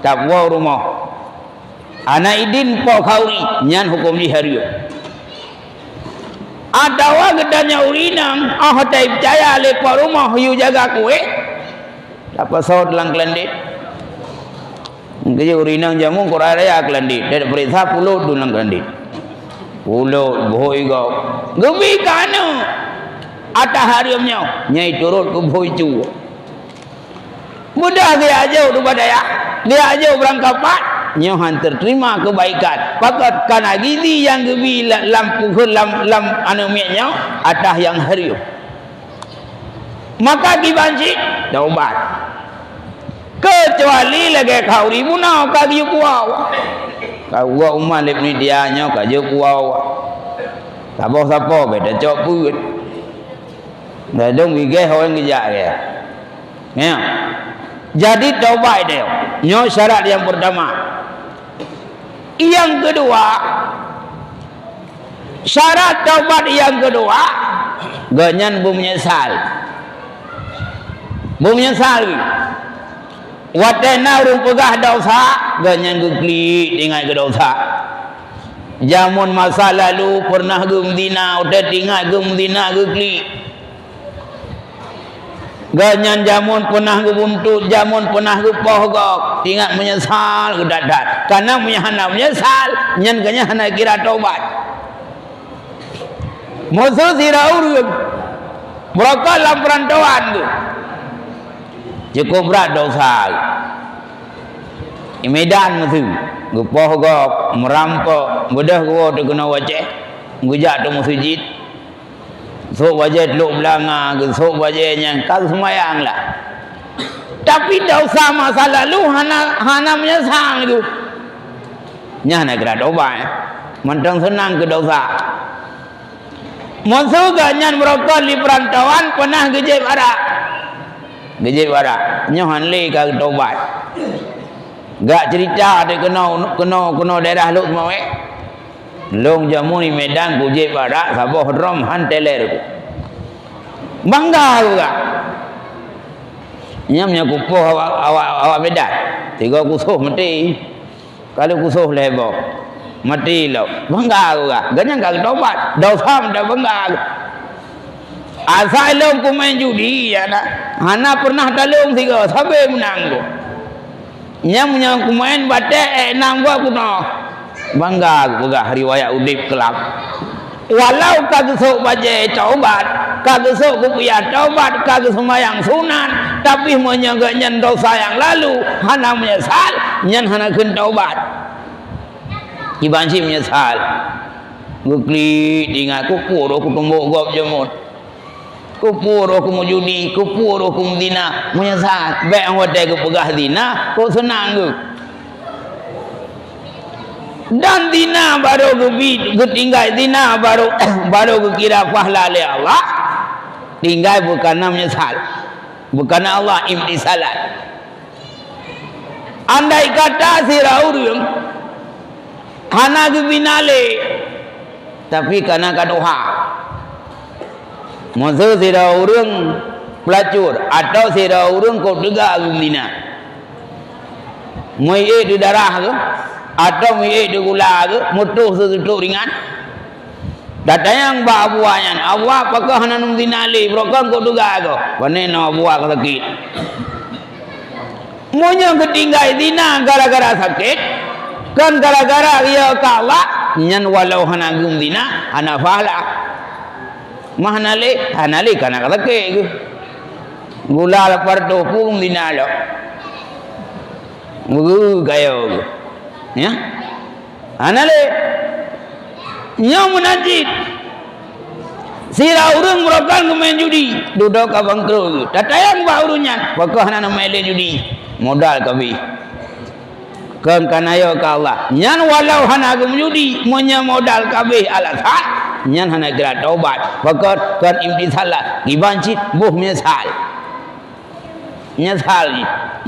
tak buat rumah anak idin po kauri nyan hukum di hari ada wa gedanya urinang tak percaya le po rumah you jaga kue apa saud lang kelendit kerja urinang jamu Quran raya kelendit dari perintah pulut dulang kelendit pulut bohoi kau gebi kana atas hariumnya nyai turut ke bohoi cu mudah dia aja udah badaya dia aja berangkat nyohan terima kebaikan pakat kana gizi yang gebi lampu lam anu miaknya atas yang harium maka dibanci taubat kecuali lagi kau ribu nau kau kuau kau gua umat ni dia nyo kau kuau siapa beda cok pun dah dong gige orang kerja ya jadi taubat dia nyo syarat yang pertama yang kedua syarat taubat yang kedua ganyan menyesal watena urung pegah dosa ganyan gukli dengan ke dosa jamun masa lalu pernah gemdina udah tinggal gemdina gukli ganyan jamun pernah gebuntut jamun pernah gepohgok tinggal menyesal gedadat karena menyahana menyesal nyan ganyan hana kira taubat musuh siraurun mereka laporan doan tu cukup berat dosa Medan musuh gepoh gop merampok bedah gua tu kena wajah gujak tu masjid sok wajah teluk belanga ke sok wajahnya kau semayang lah tapi dosa masa lalu hana menyesal tu nyana kira doba mentang senang ke dosa musuh ganyan merokok di perantauan pernah gejek barak nyohan le ka taubat gak cerita dia kena daerah lu semua long jamu ni Medan kujek barak saboh rom han teler bangga juga nyamnya kupoh awak Medan tiga kusuh mati kalau kusuh lebo mati lo bangga juga ganyan ka taubat dosa dah bangga asal long ku main judi ya nak hana pernah talung tiga sampai menang ku nyam ku main batek nang gua ku no bangga gua riwayat udip kelab walau kagak sok baca taubat kagak sok ku ya taubat kagak sembahyang sunat tapi menjaga nyan dosa yang lalu hana menyesal nyan hana keun taubat ibanci menyesal gukli ingat ku puro ku tumbuk gop jemut kupuro ku judi kupuro ku dina menyesal baik hotel ku pegah dina kau senang ku dan dina baru ku tinggal dina baru ku kira pahala oleh Allah tinggal bukan menyesal bukan Allah imtisalan andai kata siraurung hana ku binale tapi karena kadoha musuh sira urang pelacur atau sira urang kau dega gumina moi di darah ke atau moi di gula ke mutuh sesuatu ringan datang yang buahnya awak pakah nanum dinali brokang kau dega ke panena buah ke sakit monya ketinggal dina gara-gara sakit kan gara-gara dia kalah nyan walau hana gumdina hana fahala mahanale hanale kana kata ke gula la pardo pung dinalo mugu gayo ya hanale nyom najid sira urang merokal main judi duduk ka bangkrut tatayang ba urunya pakah hana main judi modal kabi kan kanayo ka Allah nyan walau hana gum judi monya modal kabeh alasan nyan hana gerak taubat fakat kan imtisalah dibanci buh menyesal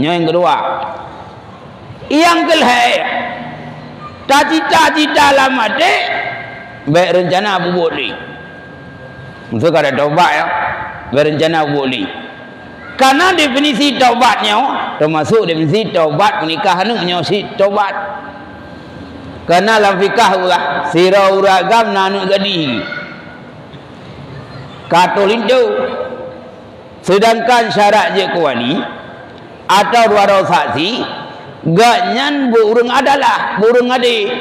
yang kedua yang kelih cita-cita lama dek baik rencana boleh untuk ada taubat ya berencana boleh karena definisi taubatnya termasuk dia mesti taubat menikah nu nyo si taubat. Karena dalam fikah ulah sira uragam nanu gadi. Katolin tu. Sedangkan syarat je kuali atau dua saksi ganyan burung adalah burung ade.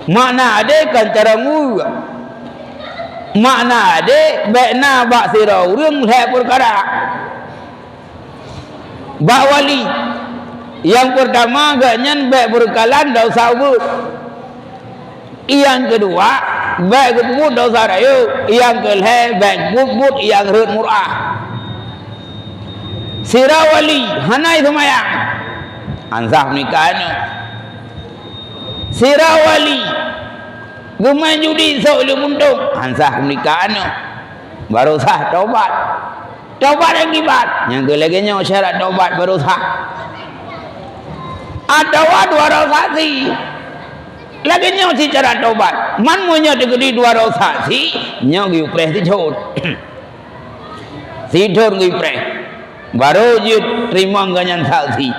Makna ade kan terangu. Makna ade bekna bak sira urang le perkara. Bak wali yang pertama ganyan bek berkalan dosa ubud. Yang kedua bek ubud dosa rayu. Yang kelhe bek ubud yang rut murah. Sira wali hanai semayang ansah nikahnya. Sira wali gemai judi seuli muntung ansah nikahnya. Baru sah taubat. Taubat yang kibat yang kelaganya syarat taubat baru sah. Atau dua saksi lagi nyaw si cara taubat man mo nyaw digedi dua saksi nyaw gi preh ti chot si thor gi preh baru je terima ganyan saksi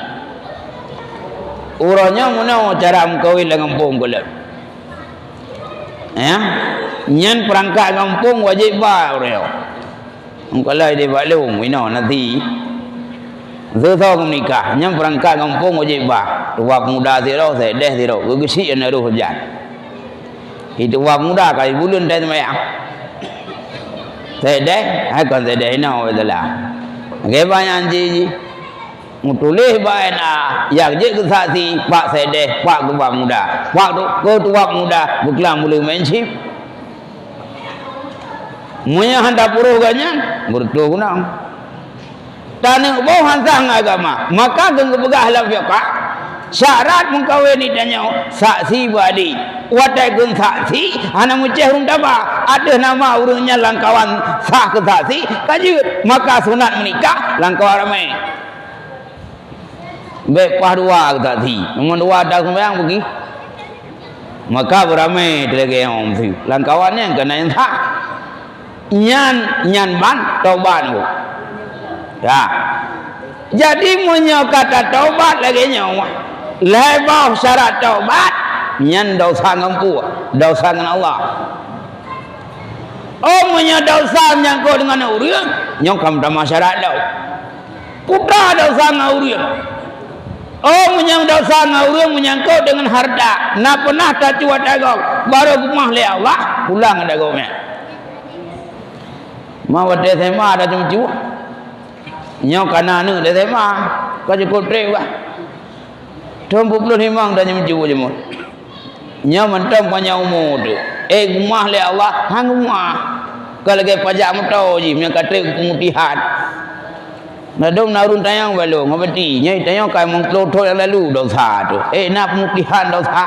uranya muna cara mkawin la kampung kula ya nyan perangkat kampung wajib ba ureo ngkalai de balung ino nanti Zutho menikah, yang perangkat kampung wajib bah. Tuak muda zero, sedeh zero. Gugisi yang naruh hujan. Itu tuak muda kali bulan dah semayang. Sedeh, akan sedeh ina wadalah. Kebanyakan ji, mutulih baik na. Yang je kesaksi, pak sedeh, pak tuak muda. Pak tuak muda, buklang boleh mencip. Munya hendak puruh ganyan, bertuah gunang. Tanah bau hansang agama maka geng begah la fiqah syarat mengkawin ni tanya saksi badi watai geng saksi ana muceh rung daba ada nama urangnya langkawan sah ke saksi kajut maka sunat menikah langkawan ramai be pah dua ke saksi nomor dua dah sembahyang pergi maka beramai telege om tu langkawannya kena yang sah nyan ban taubat ya. Jadi munyo kata taubat lagi nyawa. Lebah syarat taubat nyan dosa ngampu, dosa dengan Allah. Oh munyo dosa menyangkut dengan urang, nyokam dah syarat dah. Putra dosa dengan urang. Oh munyo dosa dengan urang menyangkut dengan harta. Na pernah tak cuat agak baru rumah le Allah pulang ada gomnya. Mau ada sema ada cuma nyok kanan ni dah sema kau cukup trek bah 25 dah nyemju je mut nyok mentam banyak umur tu rumah le Allah hang rumah kalau lagi pajak motor je punya kata pemutihan nadong narun tayang balu ngabeti nyai tayang kai mong klothol yang lalu dosa tu nak pemutihan dosa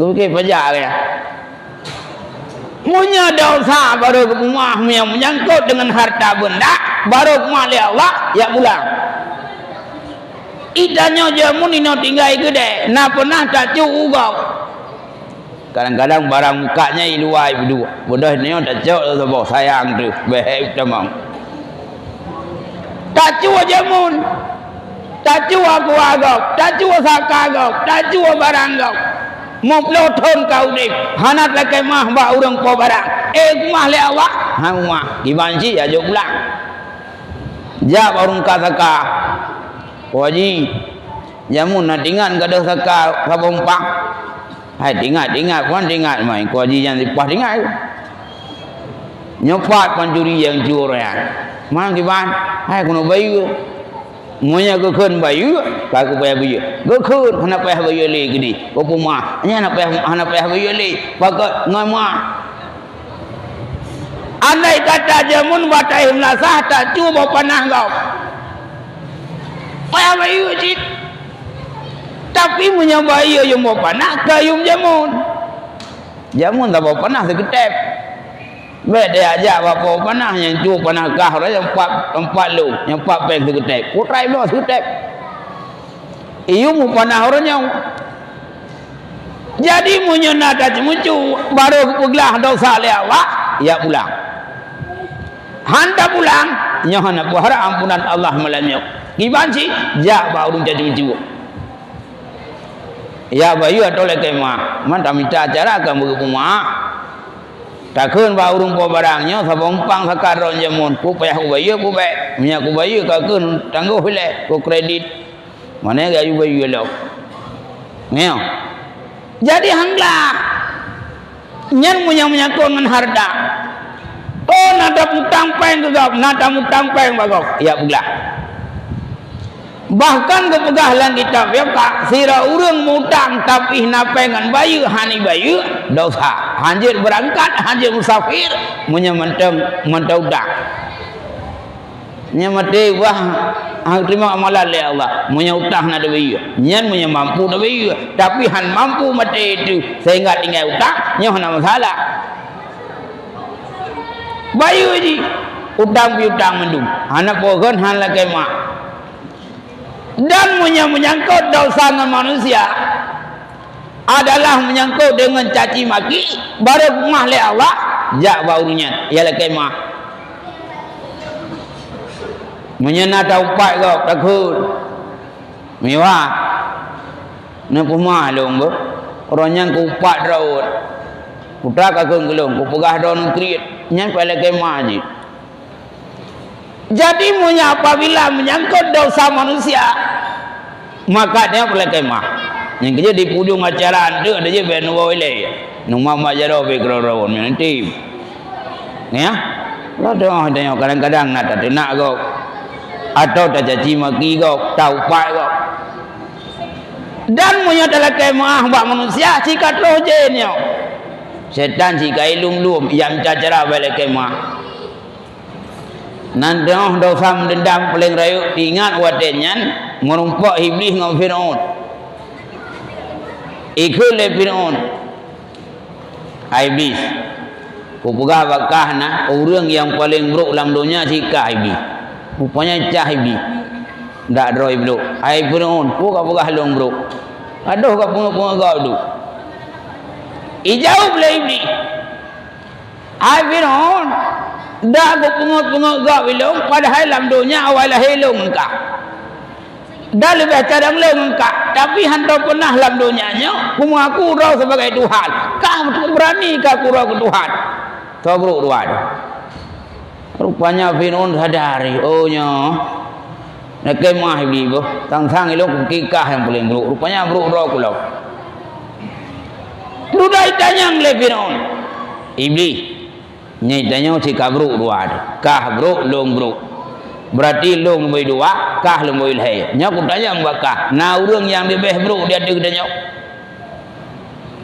lu ke pajak ya punya dosa baru ke rumah yang menyangkut dengan harta benda baru rumah oleh Allah ya pulang idanyo jamun ino tinggal gede na pernah tak cu ugau kadang-kadang barang mukanya iluai berdua bodoh ni tak cu sebab sayang tu behek tamang tak cu jamun tak cu aku agau tak cu sakagau tak cu barang gau mau peloton kau ni hanat lakai mah ba urang po barang rumah le Allah ha rumah di banci aja pulang ja barung kasaka waji jamun na dingan gadah saka kabompang hai dingat puan dingat mai ko waji yang dipah dingat nyopat pancuri yang juran mang di ban hai kuno bayu monya go keun bayu ka ku payah bayu go keun hana payah bayu le gedi opuma nya hana payah bayu le pakat ngama andai kata jamun batai nasah tak cuba panah kau payah bayu cik tapi monya bayu yang mau panah kayum jamun tak mau panah seketep beda aja apa panah yang cu panah kah yang empat lu yang 4 peng seketep putrai lo seketep iu mu panah orangnya jadi munyo nada mucu baru peglah dosa le awak ya pulang handa pulang nyohana buhara ampunan Allah malam Kiban si ja ba urung jadi mencu. Ya bayu atau lek mah. Man tamita acara kan berkumah. Takun ba urung po barangnya sabompang sakaron jamun ku payah ku bayu ku bae. Nya ku bayu ka keun tangguh le ku kredit. Mana ga yu bayu lo. Ngeo. Jadi hanglah nyan munya kon ngan harda. Oh nada utang peng gegap, nada utang peng bagok. Ya bulah. Bahkan kepegah lang kitab ya kak sira urang mutang tapi napengan bayu hani bayu dosa hanjir berangkat hanjir musafir munya mentang mentaudak nya mate wah terima amalan le Allah munya utang na de bayu nyan munya mampu de bayu tapi han mampu mate itu sehingga tinggal utang nya hana masalah bayu ji utang piutang mendung hana pogon han la kema dan menyangkut dosa manusia adalah menyangkut dengan caci maki baru rumah le Allah jak baunya ialah kemah menyena taupat kau takut mewah ne pemah long go orangnya ku upat raut putra kakung gelong ku pegah don kriet nyang pale kemah ji. Jadi munya apabila menyangkut dosa manusia maka dia boleh kemah. Yang kerja di pujung acara ada je ben wole. Nu mama jaro be kro nanti. Ya. Lah dah tengok kadang-kadang nak tak nak kau. Atau tak caci maki kau, taupat kau. Dan munya dalam kemah bak manusia sikat roh je ni. Setan si kailum-lum yang cara balik kemah. Nanti dosa mendendam paling rayu ingat wadenyan merumpak iblis dengan Firaun. Ikut le Firaun. Iblis. Kupugah bakah na orang yang paling buruk dalam dunia si iblis. Rupanya cah iblis. Ndak droi buruk. Ai Firaun, pugah long buruk. Aduh ka punga-punga kau tu. Ijau le iblis. Ai Firaun dah aku pungut-pungut gak wilong padahal dalam dunia awal helong engkau dah lebih cadang long engkau tapi hantar pernah dalam dunianya aku mengaku rau sebagai Tuhan kau berani kau rau ke Tuhan tabruk Tuhan rupanya Firaun sadari oh nya nak kemah iblis tang-tang ilong kikah yang paling buruk rupanya buruk rau kulau Tudai tanyang le Firaun iblis nyai tanya si kabruk dua kah bruk long bruk berarti long lebih dua kah lebih leh nyok tanya mbakah na urang yang lebih bruk dia tanya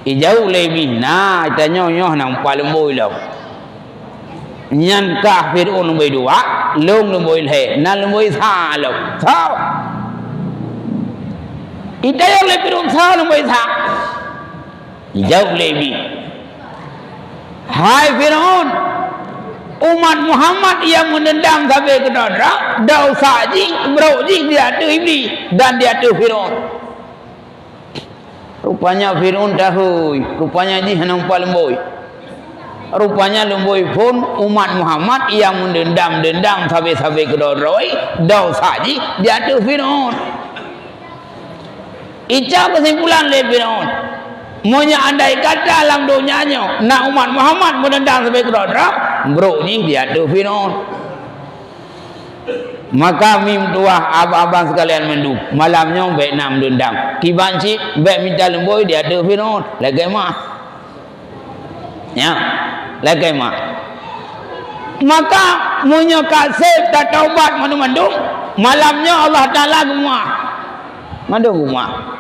ijau lebih na tanya nyoh nang paling boy lo nyan kah Firaun lebih dua long lebih leh na lebih sa lo sao itaya le Firaun sa lebih sa ijau lebih hai Firaun umat Muhammad yang menendang sampai ke neraka dosa ji bro ji dia tu iblis dan dia tu Firaun rupanya Firaun tahu rupanya ji hanang palemboi rupanya lemboi pun umat Muhammad yang menendang sampai ke neraka dosa ji dia tu Firaun icah kesimpulan le Firaun Monya andai kata dalam dunianya nak umat Muhammad menendang sampai ke neraka bro ni dia tu Firaun maka mim tuah abang-abang sekalian mendu malamnya baik nam dendam kibanci baik minta lemboi dia tu Firaun lagi mah ya lagi mah maka monya kasih tak taubat mandu-mandu malamnya Allah Taala gemah mandu gemah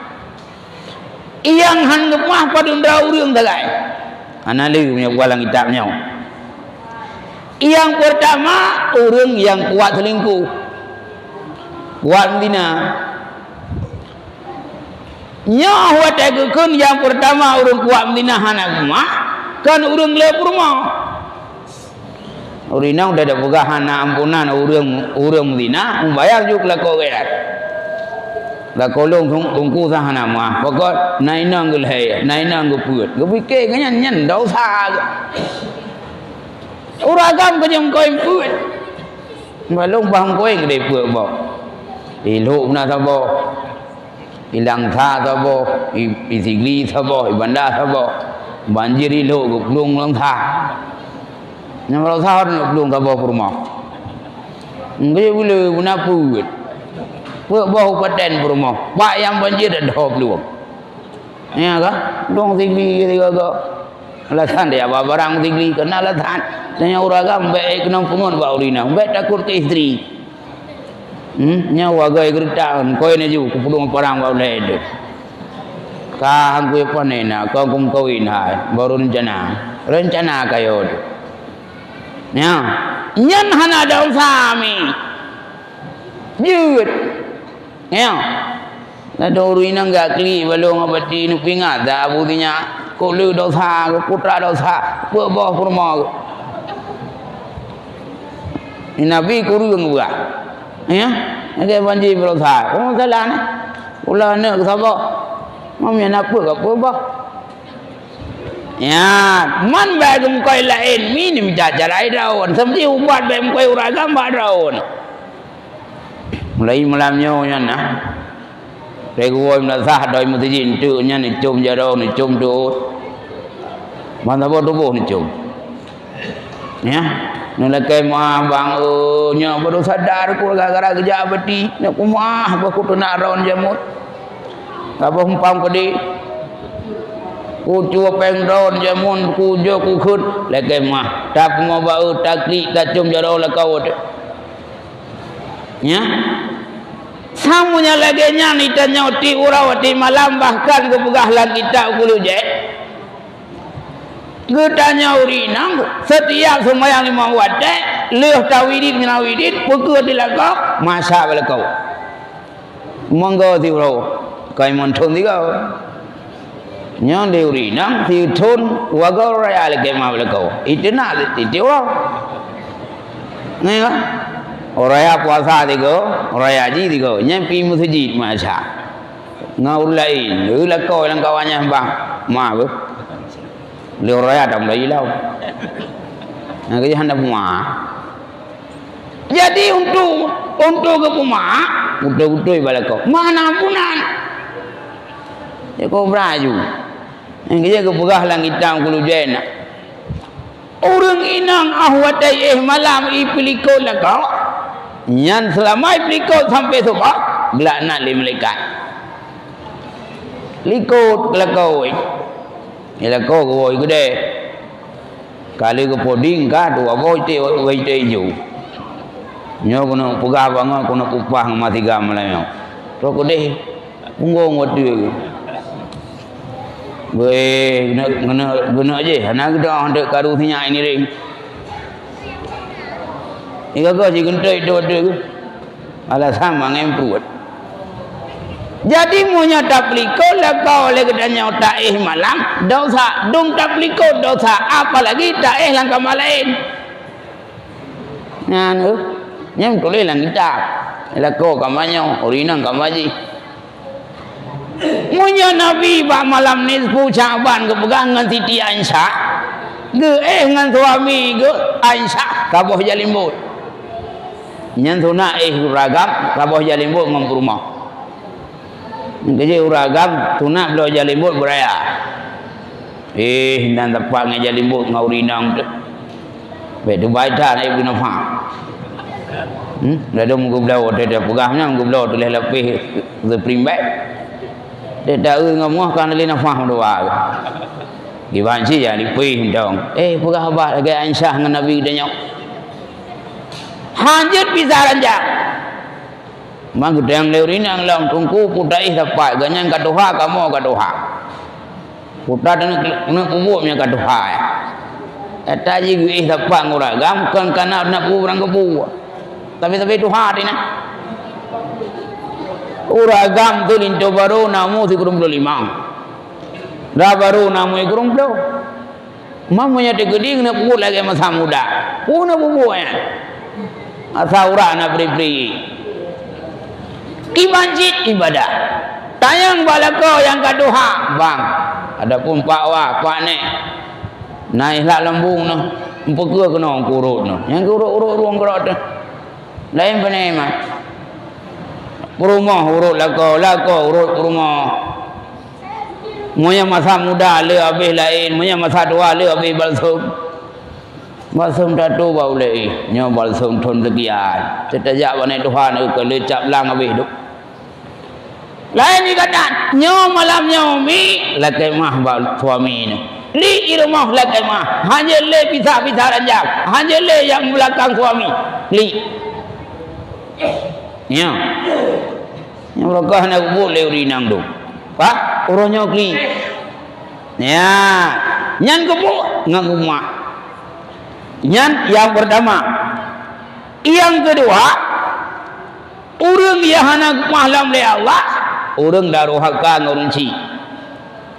yang hanggap mah padun urang tagai analis punya walang kitabnya yang pertama orang yang kuat selingkuh kuat dina nyawa wategkeun yang pertama orang kuat dina hana mah kan orang lepur mah urina udah ada boga hana ampunan orang dina membayar juga kau gerak la kolong tungku sahana mah pokok nainang gelhe nainang gepuet gepike nyan dosa uragam ke jong koin puet balong bang koin gede puet bo Ilok na sabo. Ilang tha sabo, isigli sabo, ibanda sabo. Banjir ilok gulung lang tha. Nya kalau tha nak gulung sabo rumah. Ngai boleh guna puit. Puit bau paten rumah. Pak yang banjir dah belum. Ya kan? Dong sigli tiga go. Alasan dia apa barang sigli kena alasan. Tanya uragam baik kena pungun bau rina. Baik takut ke isteri. Nya wagai gertaan kau ini juga kupulung parang bau lede. Kah aku apa nena kau kum kawin hai baru rencana kayo. Nya nyan hana daun sami. Jut. Ya. Nah dorina enggak kli balong abadi nu pingat dah butinya ko lu dosa ko putra dosa ko boh rumah. Ini Nabi kurung buat. Ya, ada banjir berosa. Oh salah ni. Ulah nak siapa? Mami nak apa bah? Ya, man bagum koi lain minim jajar ai daun. Semti ubat bagum koi uragam ba daun. Mulai malamnya nya. Rego na sah doi mutajin tu nya ni cum jaro ni cum tu. Mana bodoh ni cum. Ya. Nelakai mah bang nya baru sadar ku gara-gara kerja beti nak kumah aku tu nak raun jamut apa umpam pedi ku cua peng raun jamun ku jo ku khut lakai mah tak mau bau takli kacum jaro la kau nya samunya lagi nya ni tanya ti urawati malam bahkan ke pegah lagi tak kulu je Gedanya urinang setiap sembahyang 5 waktu leh tawidin minawidin pukul dilagak masa belakau monggo tiuro kai monthon digau nyang de urinang ti thon wagau raya leke ma belakau itna ti tiuro ngai oraya puasa digo oraya ji digo nyang pi musjid masa ngau lain belakau lang kawannya bang ma bu Leo raya dah mulai lau. Nah, kerja hendak rumah. Jadi untuk ke rumah, udah balik kau. Mana ampunan? Ya kau beraju. Yang kerja ke pegah langit hitam kulu jena. Orang inang ahwatai malam ipiliko lah kau. Nyan selama ipiliko sampai sobak, gelak nak limelikat. Likut lah kau. Ila ko goi gede kali ko poding ka tu abo te wei te ju nyo kono puga bang kono upah mati gam la to ko de ungo ngotu be guna je hana geda hande karu thinya ini ring ika ko ji guntai do de ala sama ngem puat jadi munya tapliko lakau oleh kedanya taih malam dosa dum tapliko dosa apalagi taih langkah malain nganu nyam tole lang kitab lakau kamanyo urinang kamaji munya nabi ba malam nisfu Syaban kepegangan Siti Aisyah ge ngan suami ge Aisyah kaboh jalimbut nyan tuna ragam kaboh jalimbut ngom rumah kerja uragam tunak belau jalimbut beraya. Dan tepat dengan jalimbut dengan urinang tu. Baik tu baik dah nak ibu nafak. Dah ada muka belau, dia pegahnya muka belau tu lebih seprimbat. Dia tak dengan muah kan dia nafak doa. Di banci ya di pih dong. Pegah abah lagi Aisyah dengan Nabi dia nyok. Hanjut bisa ranjang. Mang gedang leurinang lang tungku putai dapat ganyan kadoha kamu kadoha putra dan nak kubuknya kadoha eta ji dapat nguragam kan kana nak kurang kebu tapi doha dina uragam tu linto baru namu si kurung 25 dah baru namu kurung blo mamunya tegeding nak kubuk lagi masa muda puna bubuknya asa urana beri Kibanjit ibadah. Tayang balako yang kaduha bang. Adapun pak wa pak nek. Naik lak lembung noh. Empeke kena kurut noh. Yang kurut ruang gerak tu. Lain panai mah. Rumah urut lako urut rumah. Moya masa muda le habis lain, moya masa tua le habis balsum. Balsum tatu bau le, nyo balsum thon sekian. Setajak banai Tuhan ke le cap lang habis tu. Lain ni kata, nyo malam nyo mi lakai mah bal suami ni. Li rumah lakai mah, hanya le pisah-pisah ranjang, hanya le yang belakang suami. Li. Ya. Yang berkah nak boleh urinang tu. Pak, orangnya kli. Ya. Nyan kebu ngak rumah. Nyan yang pertama. Yang kedua, orang yang hendak mahlam le Allah, orang daruhaka ngurunci.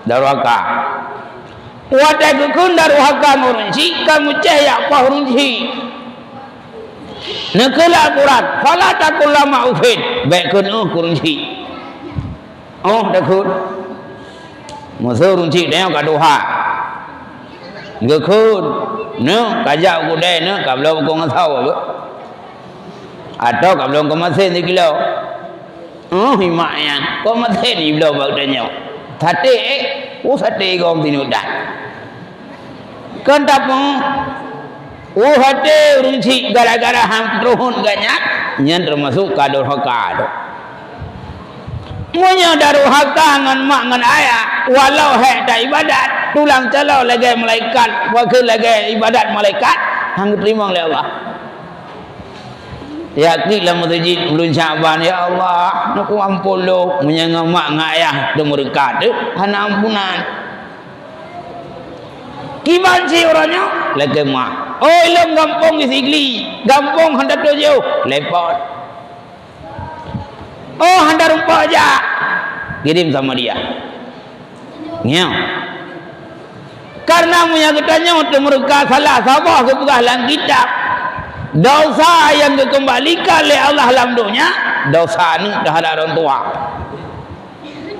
Daruhaka. Wadah kekun daruhaka ngurunci, kamu cahaya apa ngurunci. Nekala Quran, fala takul lama ufin, baik kun kurunci. Oh, takut. Musuh runci dia kat doha. Gekun, ne kajak kudai ne kabla kau ngasau apa? Atau kabla kau masih ni kilo. Oh, himayan. Kau masih ni kilo bagusnya. Thate, sate kau tinudan. Kan tapung. Hati runci gara-gara ham terhun ganyak, nyan termasuk kador hakado. Munya daruhaka ngan mak ngan ayah, walau hek dah ibadat, tulang calau lagi malaikat, wakil lagi ibadat malaikat, hang terima oleh Allah. Ya kila masjid bulan Syaban, ya Allah, nak ampun lo, munya ngan mak ngan ayah demurkat, hana ampunan. Kiban si orangnya lagi mah. Oh ilmu gampang isigli, gampang hendak tujuh lepot. Oh hendak rumpah aja, kirim sama dia. Ngiau. Karena punya ketanya untuk mereka salah sabah kebuka dalam kitab. Dosa yang dikembalikan oleh Allah dalam dunia, dosa ni terhadap orang tua.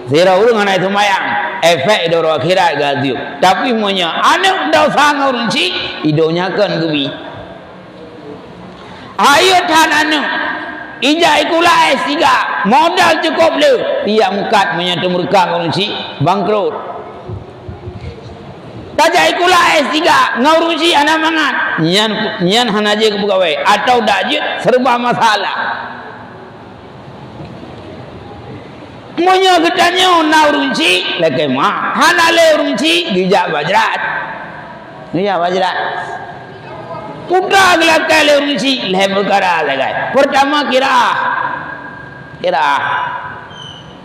Zira urang anak semayang, efek itu orang akhirat gaziu. Tapi punya anak dosa ngurunci, hidupnya kan gebi. Ayo tan anak, ijai kula S3, modal cukup le, tiap mukat punya temurka ngurunci, bangkrut. Tajai kula S3, ngurunci anak mangat, nyan hanaje ke pegawai, atau dajit serba masalah. Munya ketanya nak runci, lagi mah. Hanale runci, bijak bajrat. Bijak bajrat. Putra gelakkan le runci, leh perkara lagi. Pertama kira.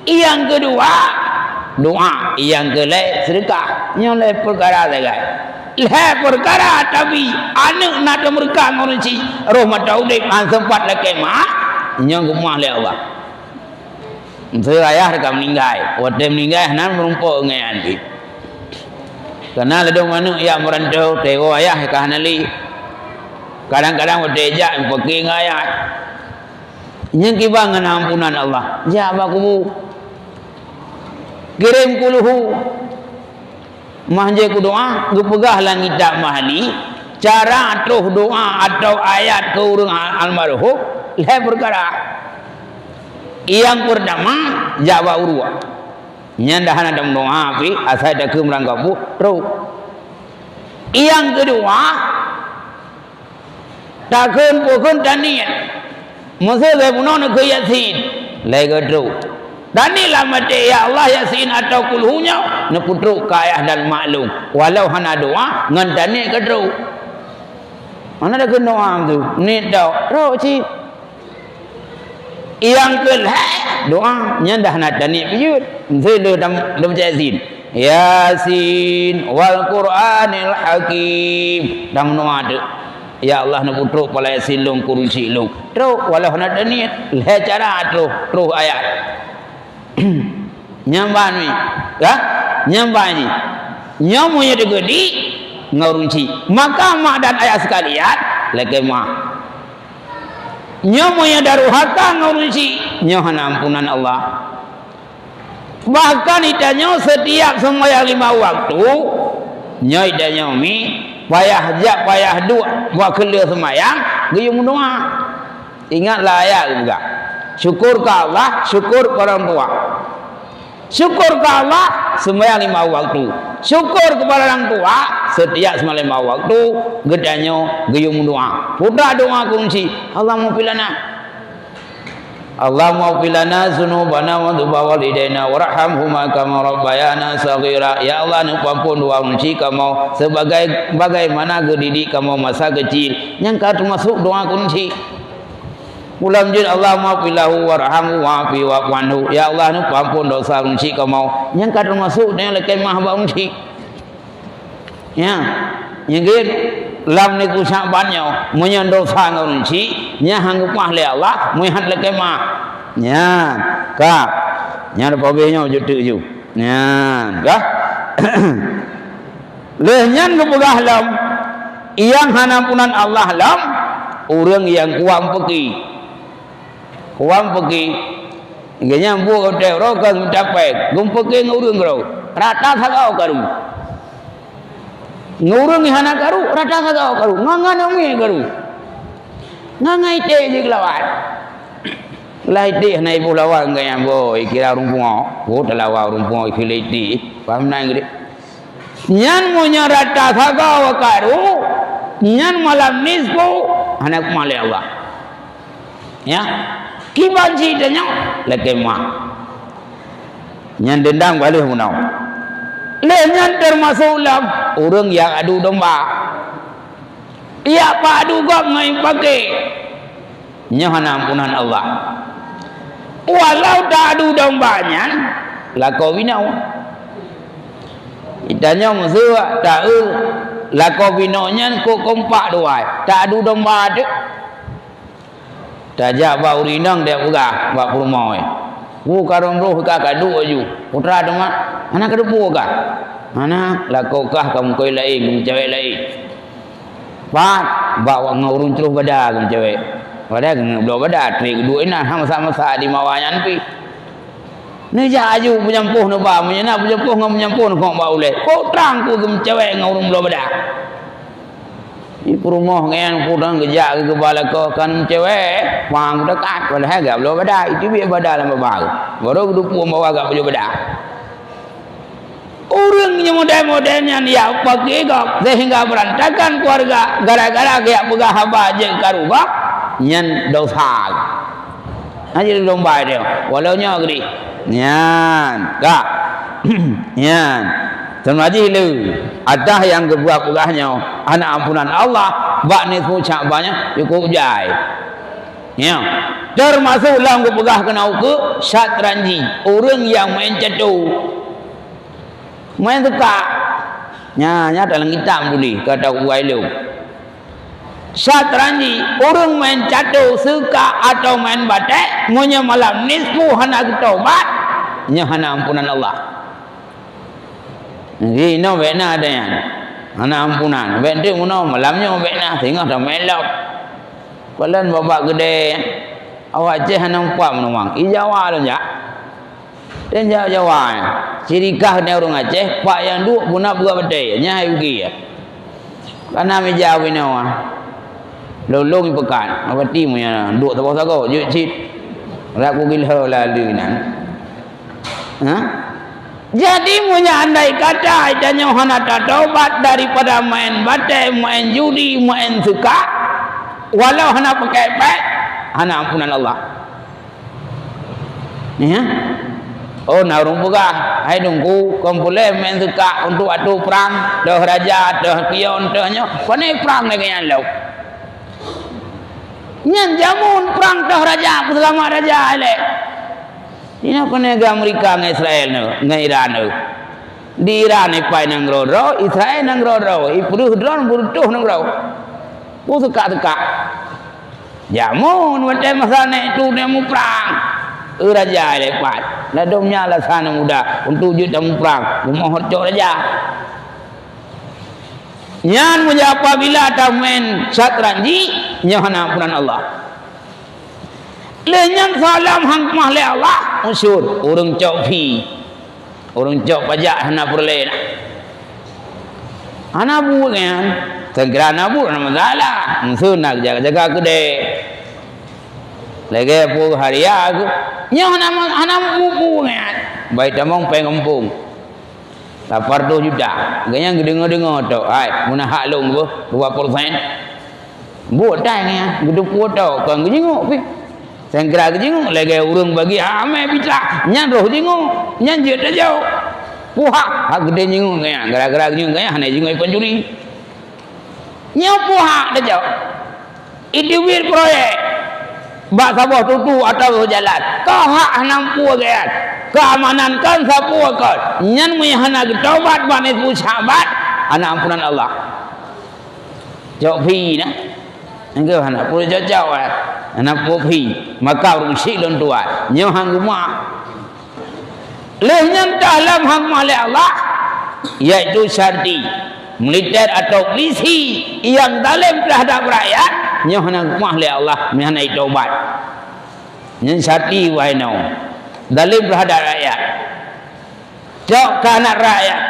Yang kedua, doa. Yang kedua, sedekah. Yang leh perkara lagi. Leh perkara tapi anak nak mereka runci. Roh mata udip, sempat lagi mah. Yang gemah le Allah. Saya ayah dekat meninggal, waktu meninggal nan merumpuk dengan dia. Karena ada mana yang merantau, tego ayah kah nali. Kadang-kadang waktu ejak pergi dengan ayah. Yang kibangan ampunan Allah. Jawab aku, kirim kuluhu, mahje ku doa, gupegah langit tak mahali. Cara terus doa atau ayat ke urang almarhum, leh perkara. Yang pertama Jawa urwa nyandahan ada doa api asal ada kemerangkapu terus. Yang kedua takun pukun tanian masa saya punon ke yasin lagi terus tani lama ya Allah yasin atau kulhunya neputru kaya dan maklum walau hana doa ngan tani ke terus mana ada doa tu ni tau terus cik. Yang kedua doa nyandah nak tani pijut zelu dalam Yasin Yasin wal Qur'anil Hakim dang doa tu ya Allah nak putruk pala Yasin long kurunci long terus walau nak tani le cara terus ayat nyamban ni ya nyamban ni nyamunya digedi ngurunci maka mak dan ayat sekalian lagi mah nyomo yang daruhaka ngurunci nyohana ampunan Allah. Bahkan itanya setiap sembahyang 5 waktu nyoi dan nyomi payah jak payah dua waktu sembahyang gayung doa. Ingatlah ayat juga. syukur ke Allah, syukur ke orang tua. Syukur ke Allah sembahyang 5 waktu. Syukur kepada orang tua setiap sembahyang 5 waktu. Gedanya gayung doa. Putra doa kunci. Allahumma filana. Allahumma filana dzunubana wa dzunub walidaina warhamhuma kama rabbayana saghira. Ya Allah, ampun doa kunci kamu sebagai bagaimana gedidik kamu masa kecil. Yang termasuk doa kunci. Ulam jin Allahumma filahu warhamhu wa'fi wa'fu. Ya Allah, nu ampun dosa kunci kamu. Yang termasuk dengan kemah kunci. Ya, yang lam ni kusak banyak menyendosa kunci. Nya hanggupah le Allah, muihat le kemah. Nya, ka. Nya pobehnya jutu ju. Nya, ka. Le nyan kebegah lam. Yang hanampunan Allah lam, orang yang kuam pergi. Kuam pergi, ingin buat hotel rokan mencapai, gumpeke ngurung kau, rata sagau karu, ngurung ihana karu, rata sagau karu, ngangan omi karu, ngangai teh je kelawat, lai teh nai pulawan gaya boy kira rumpungo, bo telawa rumpungo ikilai teh, paham nai gede, nyan monya rata sagau karu, nyan malam nisbu, anak malai Allah, ya. Kibanci tanya lekemah nyan dendang balik munau le nyan termasuk lam orang yang adu domba ia padu gok ngai pakai nyahana ampunan Allah walau tak adu dombanya lako winau itanya musuh tak lako winaunya ko kompak doai tak adu domba tu tajak ba urinang dia buka ba rumah ku karom roh ka kadu aju putra demak anak kedepu ka mana lakokah kamu koi lain kamu cewek lain pat bawa ngurung terus bada kamu cewek bada ngablo bada tri kedua ina sama-sama di mawanyan pi ni ja aju penyampuh no ba menyana penyampuh ngam penyampuh kok ba ule kok terang ku kamu cewek ngurung blo bada di rumah ngan pudang gejak ke kepala kau kan cewek pang dekat padahal gak belum ada itu biar badal sama bang baru dupu bawa gak belum ada orangnya model-modelnya dia pakai gak sehingga berantakan keluarga gara-gara kayak pegah haba je karubah nyan dosa aja lomba dia walau nya gede nyan gak nyan Termaji lu ada yang kebuah-buahnya anak ampunan Allah bak ni pucak banyak cukup jai ya termasuk dalam kebuah kena ke syatranji orang yang main catu main tukar nya dalam hitam boleh kata uai lu syatranji orang main catu suka atau main batek monya malam nisfu hana ketobat nya hana ampunan Allah. Jadi no bekna ada yang anak ampunan. Bek tu muno malamnya bekna tengah dah melok. Kualan bapak gede. Awak ceh anak puak menuang. I Jawa tu jak. Dan Jawa. Sirikah ni orang Aceh. Pak yang duk puna buat bedai. Nyai pergi ya. Karena meja wina wah. Lolong pekan. Apa tim punya duk tak pasal kau. Juk cit. Raku gila lalu nan. Ha? Jadi punya andai kata itanya hana taubat daripada main batai, main judi, main suka, walau hana pakai pek, hana ampunan Allah. Ya, oh narung buka, hai dongku, kumpulai main suka untuk atu perang, dah raja, dah pion, dahnya, panai perang lagi yang lau. Nyan jamun perang dah raja, bersama raja le. Ina penega Amerika ngai Israel no, ngai Iran no. Di Iran ni pai nang ro, Israel nang ro, i puruh drone butuh nang ro. Ku suka-suka. Jamun wate masa nek tu nemu perang. Raja le pat. La domnya la sana muda untuk jut temu perang. Rumah hocok raja. Nyan muja apabila tamen syatranji nyahana ampunan Allah. Lenyan salam hangmah le Allah usyur urang cok fi urang cok pajak hana perle ana bu kan segera nabu nama salah unsur nak jaga-jaga gede Lagi pu haria aku. Nyo hana buku ngat. Baik tamong pengampung. Lapar 2 juta. Ganya dengar-dengar tu. Ai, munah hak long tu 2%. Buat dah ni. Gedu pu tu. Kan jenguk pi. Sangkra jenguk lagi urang bagi ame pita. Nyan roh jenguk. Nyan je dah jauh. Puhak hak gede jenguk gaya. Gara-gara jenguk gaya hana jenguk pencuri. Nyo puhak dah jauh. Idiwir proyek. Bak sabah tutu atau jalan. Kau hak hanam pu gaya. Keamanan kan sapu kan. Nyan mu hana taubat banes pu sahabat. Ana ampunan Allah. Jauh pi nah. Engkau hana pu jauh ana pu pi. Maka rusi don tua. Nyo hang rumah. Lehnya dalam hak oleh Allah. Iaitu syarti. Militer atau polisi yang dalam terhadap rakyat. Nyo hana rumah oleh Allah. Nyo hana taubat. Nyo syarti wainau. Dalam terhadap rakyat. Jauh ke anak rakyat.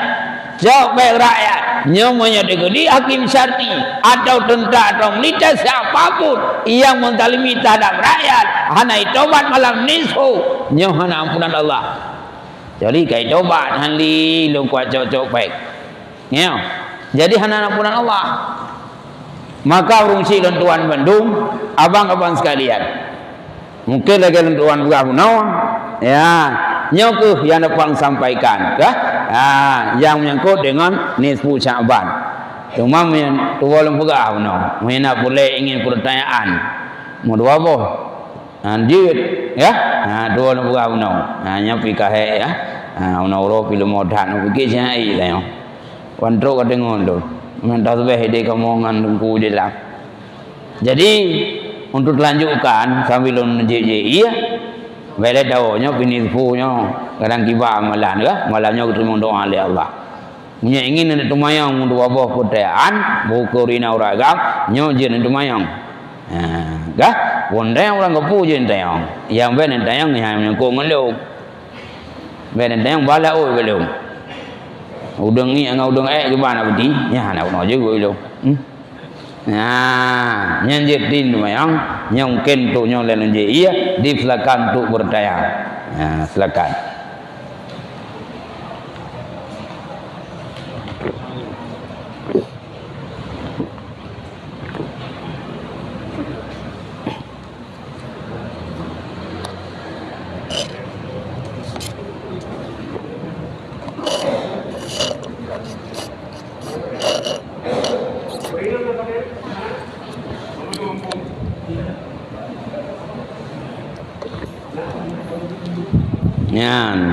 Jauh baik rakyat. Nyomonya digedi hakim syarti. Atau tentara atau militer siapapun. Yang menzalimi terhadap rakyat. Hana taubat malam nisfu. Nyo hana ampunan Allah. Jadi kai taubat. Hanli lu kuat cocok baik. Nyo. Jadi hana ampunan Allah. Maka urungsi dan tuan Bandung. Abang-abang sekalian. Mungkin lagi tuan bukan nawa. Ya, nyokuh yang dapat sampaikan, kah? Yang menyangkut dengan nisfu Sya'ban. Cuma tua lembaga no. Mana boleh ingin pertanyaan. Mau dua apa? Lanjut, ya. Dua lembaga no. Nyapi kahe ya. Uno film modern fikir jai lah yo. Wandro kadengon do. Mentah tu behede kamongan tunggu di dalam. Jadi untuk dilanjutkan sambil menjejei ya. Bela daunnya pinisfunya kadang kibar malam ya. Malamnya ketemu doa oleh Allah. Punya ingin nak tumayang untuk abah pertanyaan buku rina uragam nyo je nak tumayang. Kah? Wondai orang kepu je tayang. Yang ben tayang yang ko ngeluk. Ben tayang bala oi belum. Udang ni ngau udang ke mana beti? Ya nak no je go nyanjit din mayang nyong kentu nyong lain je iya disilakan untuk bertanya. Silakan.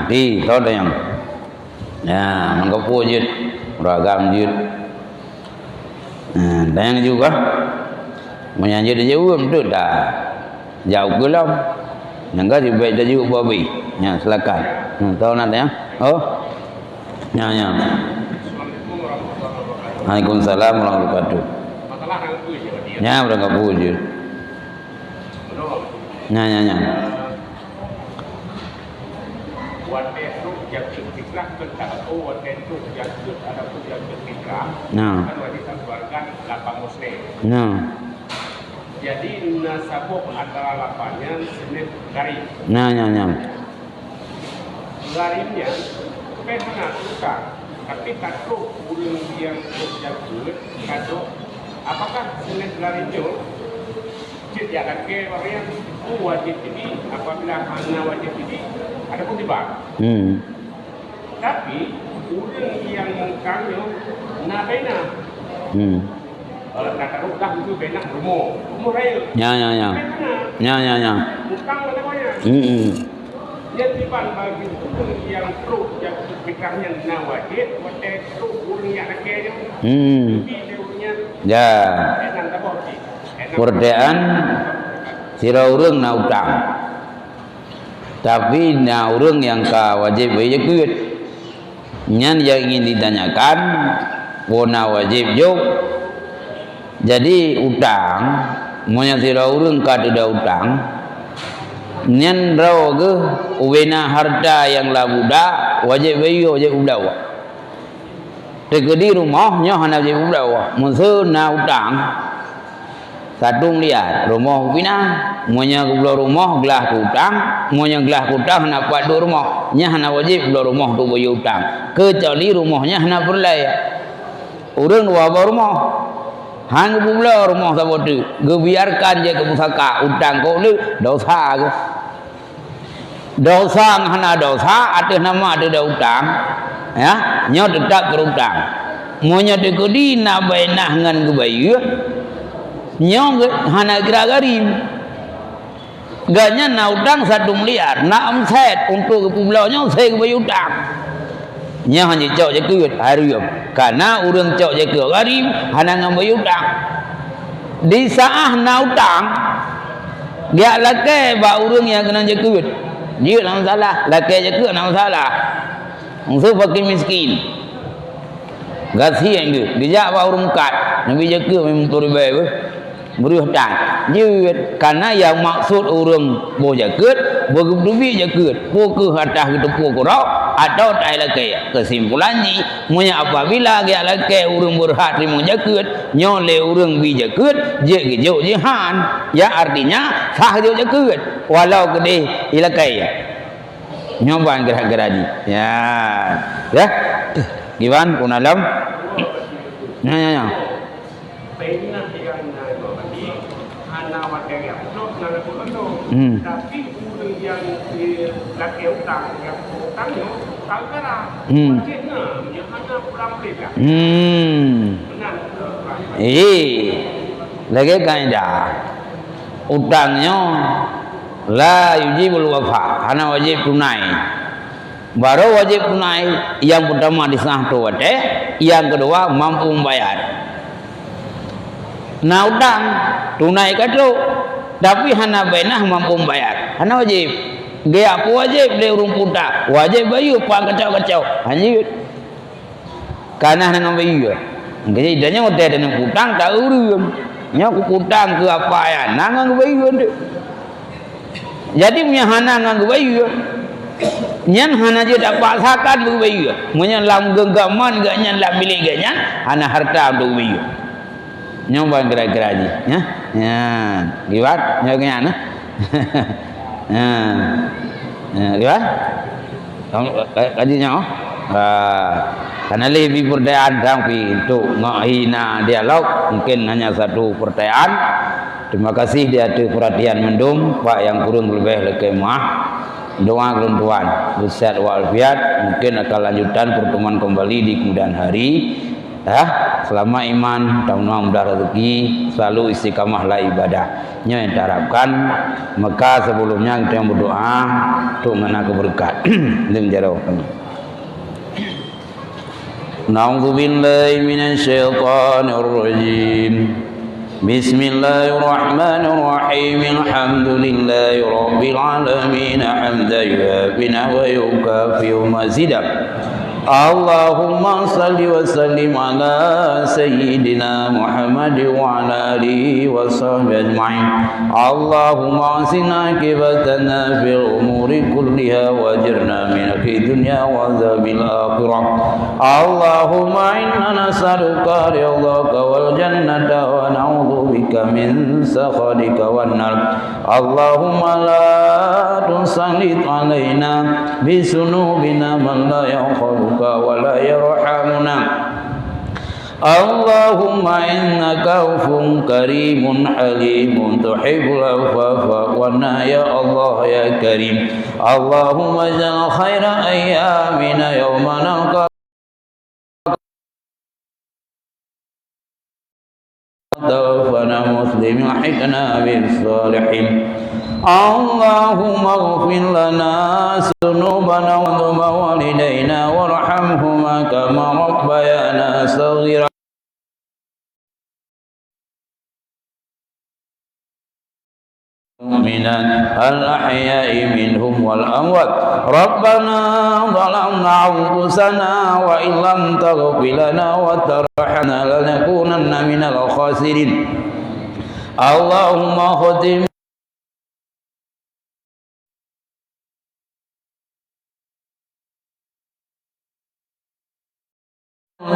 Di tahu dah yang ya mengkapu je beragam je dan yang juga menyanyi dia jauh betul dah jauh gelam yang kan baik dah jauh babi ya silakan tahu nak ya ya Waalaikumsalam warahmatullahi wabarakatuh ya berangkapu je ya yang istiqlal berkata waktu yang ada yang istiqlal kan wajib keluarga 8 muslim. Jadi nasabuk antara 8-nya senin garim. Garimnya pernah suka, tapi kado ulun yang terjadi kado apakah senin garimnya tidak ada ke varian wajib ini apabila hanya wajib ini ada pun tiba. Tapi ulun yang kami nabena. Nak rukah itu benak rumah raya. Ya. Utang namanya. Yang tiba bagi ulun yang perlu yang fikirnya nawajib, wajib perlu ulun yang akhirnya. Ya. Perdaan sira urang na utang. Tapi na urang yang ka wajib bae kuit. Nyan yang ingin ditanyakan bona wajib jauh. Jadi utang monya sira urang ka tidak utang. Nyan raw ge uwena harta yang labuda wajib bae wajib udawa. Tegedi rumahnya hana wajib udawa. Mun na utang satu lihat rumah pinang Muanya kebelah rumah gelah ke hutang, muanya gelah ke hutang nak buat dua rumah, nya hana wajib kebelah rumah tu bayar hutang. Kecuali rumahnya hana perlai. Urang dua rumah. Hang kebelah rumah sama tu, gebiarkan je ke pusaka hutang kau ni dosa ke. Dosa hana dosa atas nama ada hutang. Ya, nya tetap berhutang. Muanya tekodi nak bainah ngan ke bayar. Nya hana kira garim. Ganya nak hutang 1 miliar, nak omset untuk kepulauannya saya ke bayar hutang. Nya hanya cok je ke harium. Karena urang cok je ke garim, hana ngam bayar hutang. Di saat nak hutang, dia laki ba urang yang kena je ke. Dia nak salah, laki je ke nak salah. Musuh fakir miskin. Gasian dia, dia ba urang kat, nabi je ke memang tu ribai. Beri hutang je karena yang maksud orang bo jaket bo duit jaket bo ke atas gitu bo korau atau tai laki kesimpulannya munya apabila dia laki orang berhak terima jaket nyole orang bi jaket je gejo jihan ya artinya sah jo jaket walau gede ilakai nyoban gerak-gerak ni ya gimana kunalam ya tapi urang yang laki hutang yang hutangnya kalkara wajibnya yang ada pulang beda lagi kaedah hutangnya la yujibul wafa hana wajib tunai baru wajib tunai yang pertama disah tu wate yang kedua mampu membayar. Nah hutang tunai kado tapi hana bainah mampu membayar hana wajib dia apa wajib dia urung puta wajib bayar pang kacau-kacau hanya karena hana bayar jadi idanya udah dengan hutang tak urung nya aku hutang ke apa ya nang bayar dia jadi punya hana nang bayar nyan hana je tak paksakan lu bayar munya lam genggaman gak nyan lam milik gak nyan hana harta untuk bayar nyoba kira-kira aja ya gimana nyoba na gimana kajinya karena lebih pertanyaan sampai untuk menghina dialog mungkin hanya satu pertanyaan. Terima kasih dia ada perhatian mendung Pak yang kurang lebih lekemah doa keluntuan sehat walafiat mungkin akan lanjutan pertemuan kembali di kemudian hari. Selama iman tahun mudah rezeki selalu istiqamah lah ibadahnya yang diharapkan maka sebelumnya kita yang berdoa untuk mengenai berkat dan jarakan na'udzubillahi minasyaitonir rajim bismillahirrahmanirrahim alhamdulillahi rabbil alamin hamdan yuwafina wa yukafi'u mazidah Allahumma salli wa sallim ala sayyidina Muhammad wa ala alihi wa sahbihi ajma'in Allahumma asina akibatana fil umuri kulliha wa ajirna min khizyi dunya wa azabil akhirah Allahumma inna nas'aluka ridhaka wal jannata wa na'udzu bika min sakhatika wan nar Allahumma la tusallit alaina bi sunubina man la yakhafuk ولا يرحمنا اللهم إنك عفو كريم حليم تحب العفو والنهي يا الله يا كريم اللهم اجعل خير أيامنا يوم نلقاك توفنا مسلم حقنا بالصالحين اللهم اغفر لنا ذنوبنا وذنوب والدينا وارحمهما كما ربيانا صغيرا من الأحياء منهم والأموات ربنا ظلمنا أنفسنا وإن لم تغفر لنا وترحمنا لنكونن من الخاسرين اللهم ختم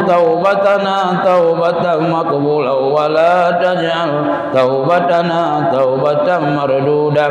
توبتنا توبة مقبولة ولا تجعل توبتنا توبة مردودة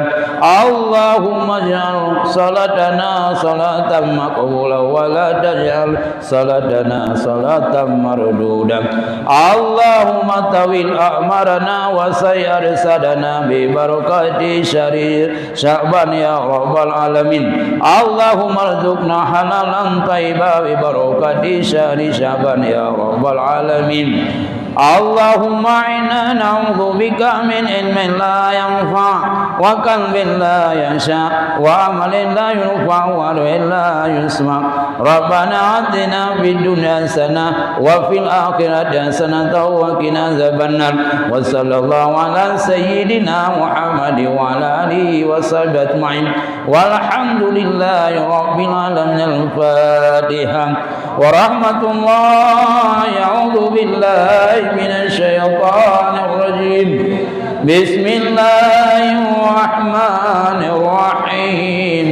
اللهم اجعل صلاتنا صلاة مقبولة ولا تجعل صلاتنا صلاة مردودة اللهم طول أعمارنا وسير سدنا ببركة شرير شعبان يا رب العالمين اللهم ارزقنا حلالا طيبا ببركة شهر شعبان يا رب العالمين اللهم إنا نعوذ بك من علم لا ينفع وقلب لا يخشع وعمل لا يرفع ورزق لا يسمع ربنا آتنا في الدنيا حسنة وفي الآخرة حسنة وقنا عذاب النار وصلى الله على سيدنا محمد وعلى آله وصحبه أجمعين والحمد لله رب العالمين الفاتحة ورحمة الله أعوذ بالله من الشيطان الرجيم بسم الله الرحمن الرحيم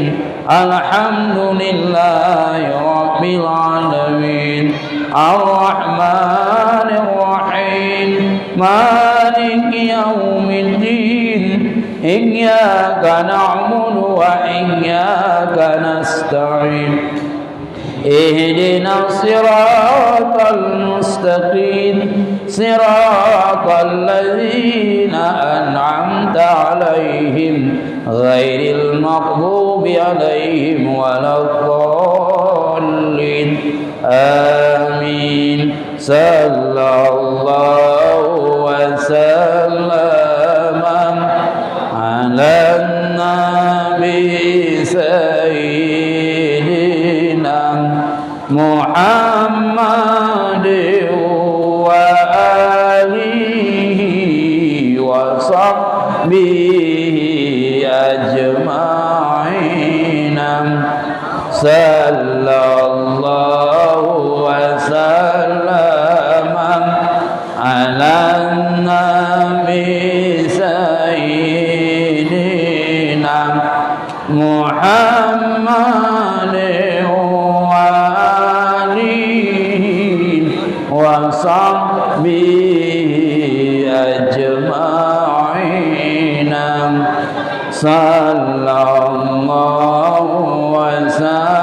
الحمد لله رب العالمين الرحمن الرحيم مالك يوم الدين إياك نعبد وإياك نستعين اهدنا الصراط المستقيم صراط الذين أنعمت عليهم غير المغضوب عليهم ولا الضالين آمين صلى الله وسلم على النبي سيدنا محمد وآله وصحبه أجمعين صلى الله وسلم على النبي سيدنا محمد وصحبه أجمعين صلى الله وسلم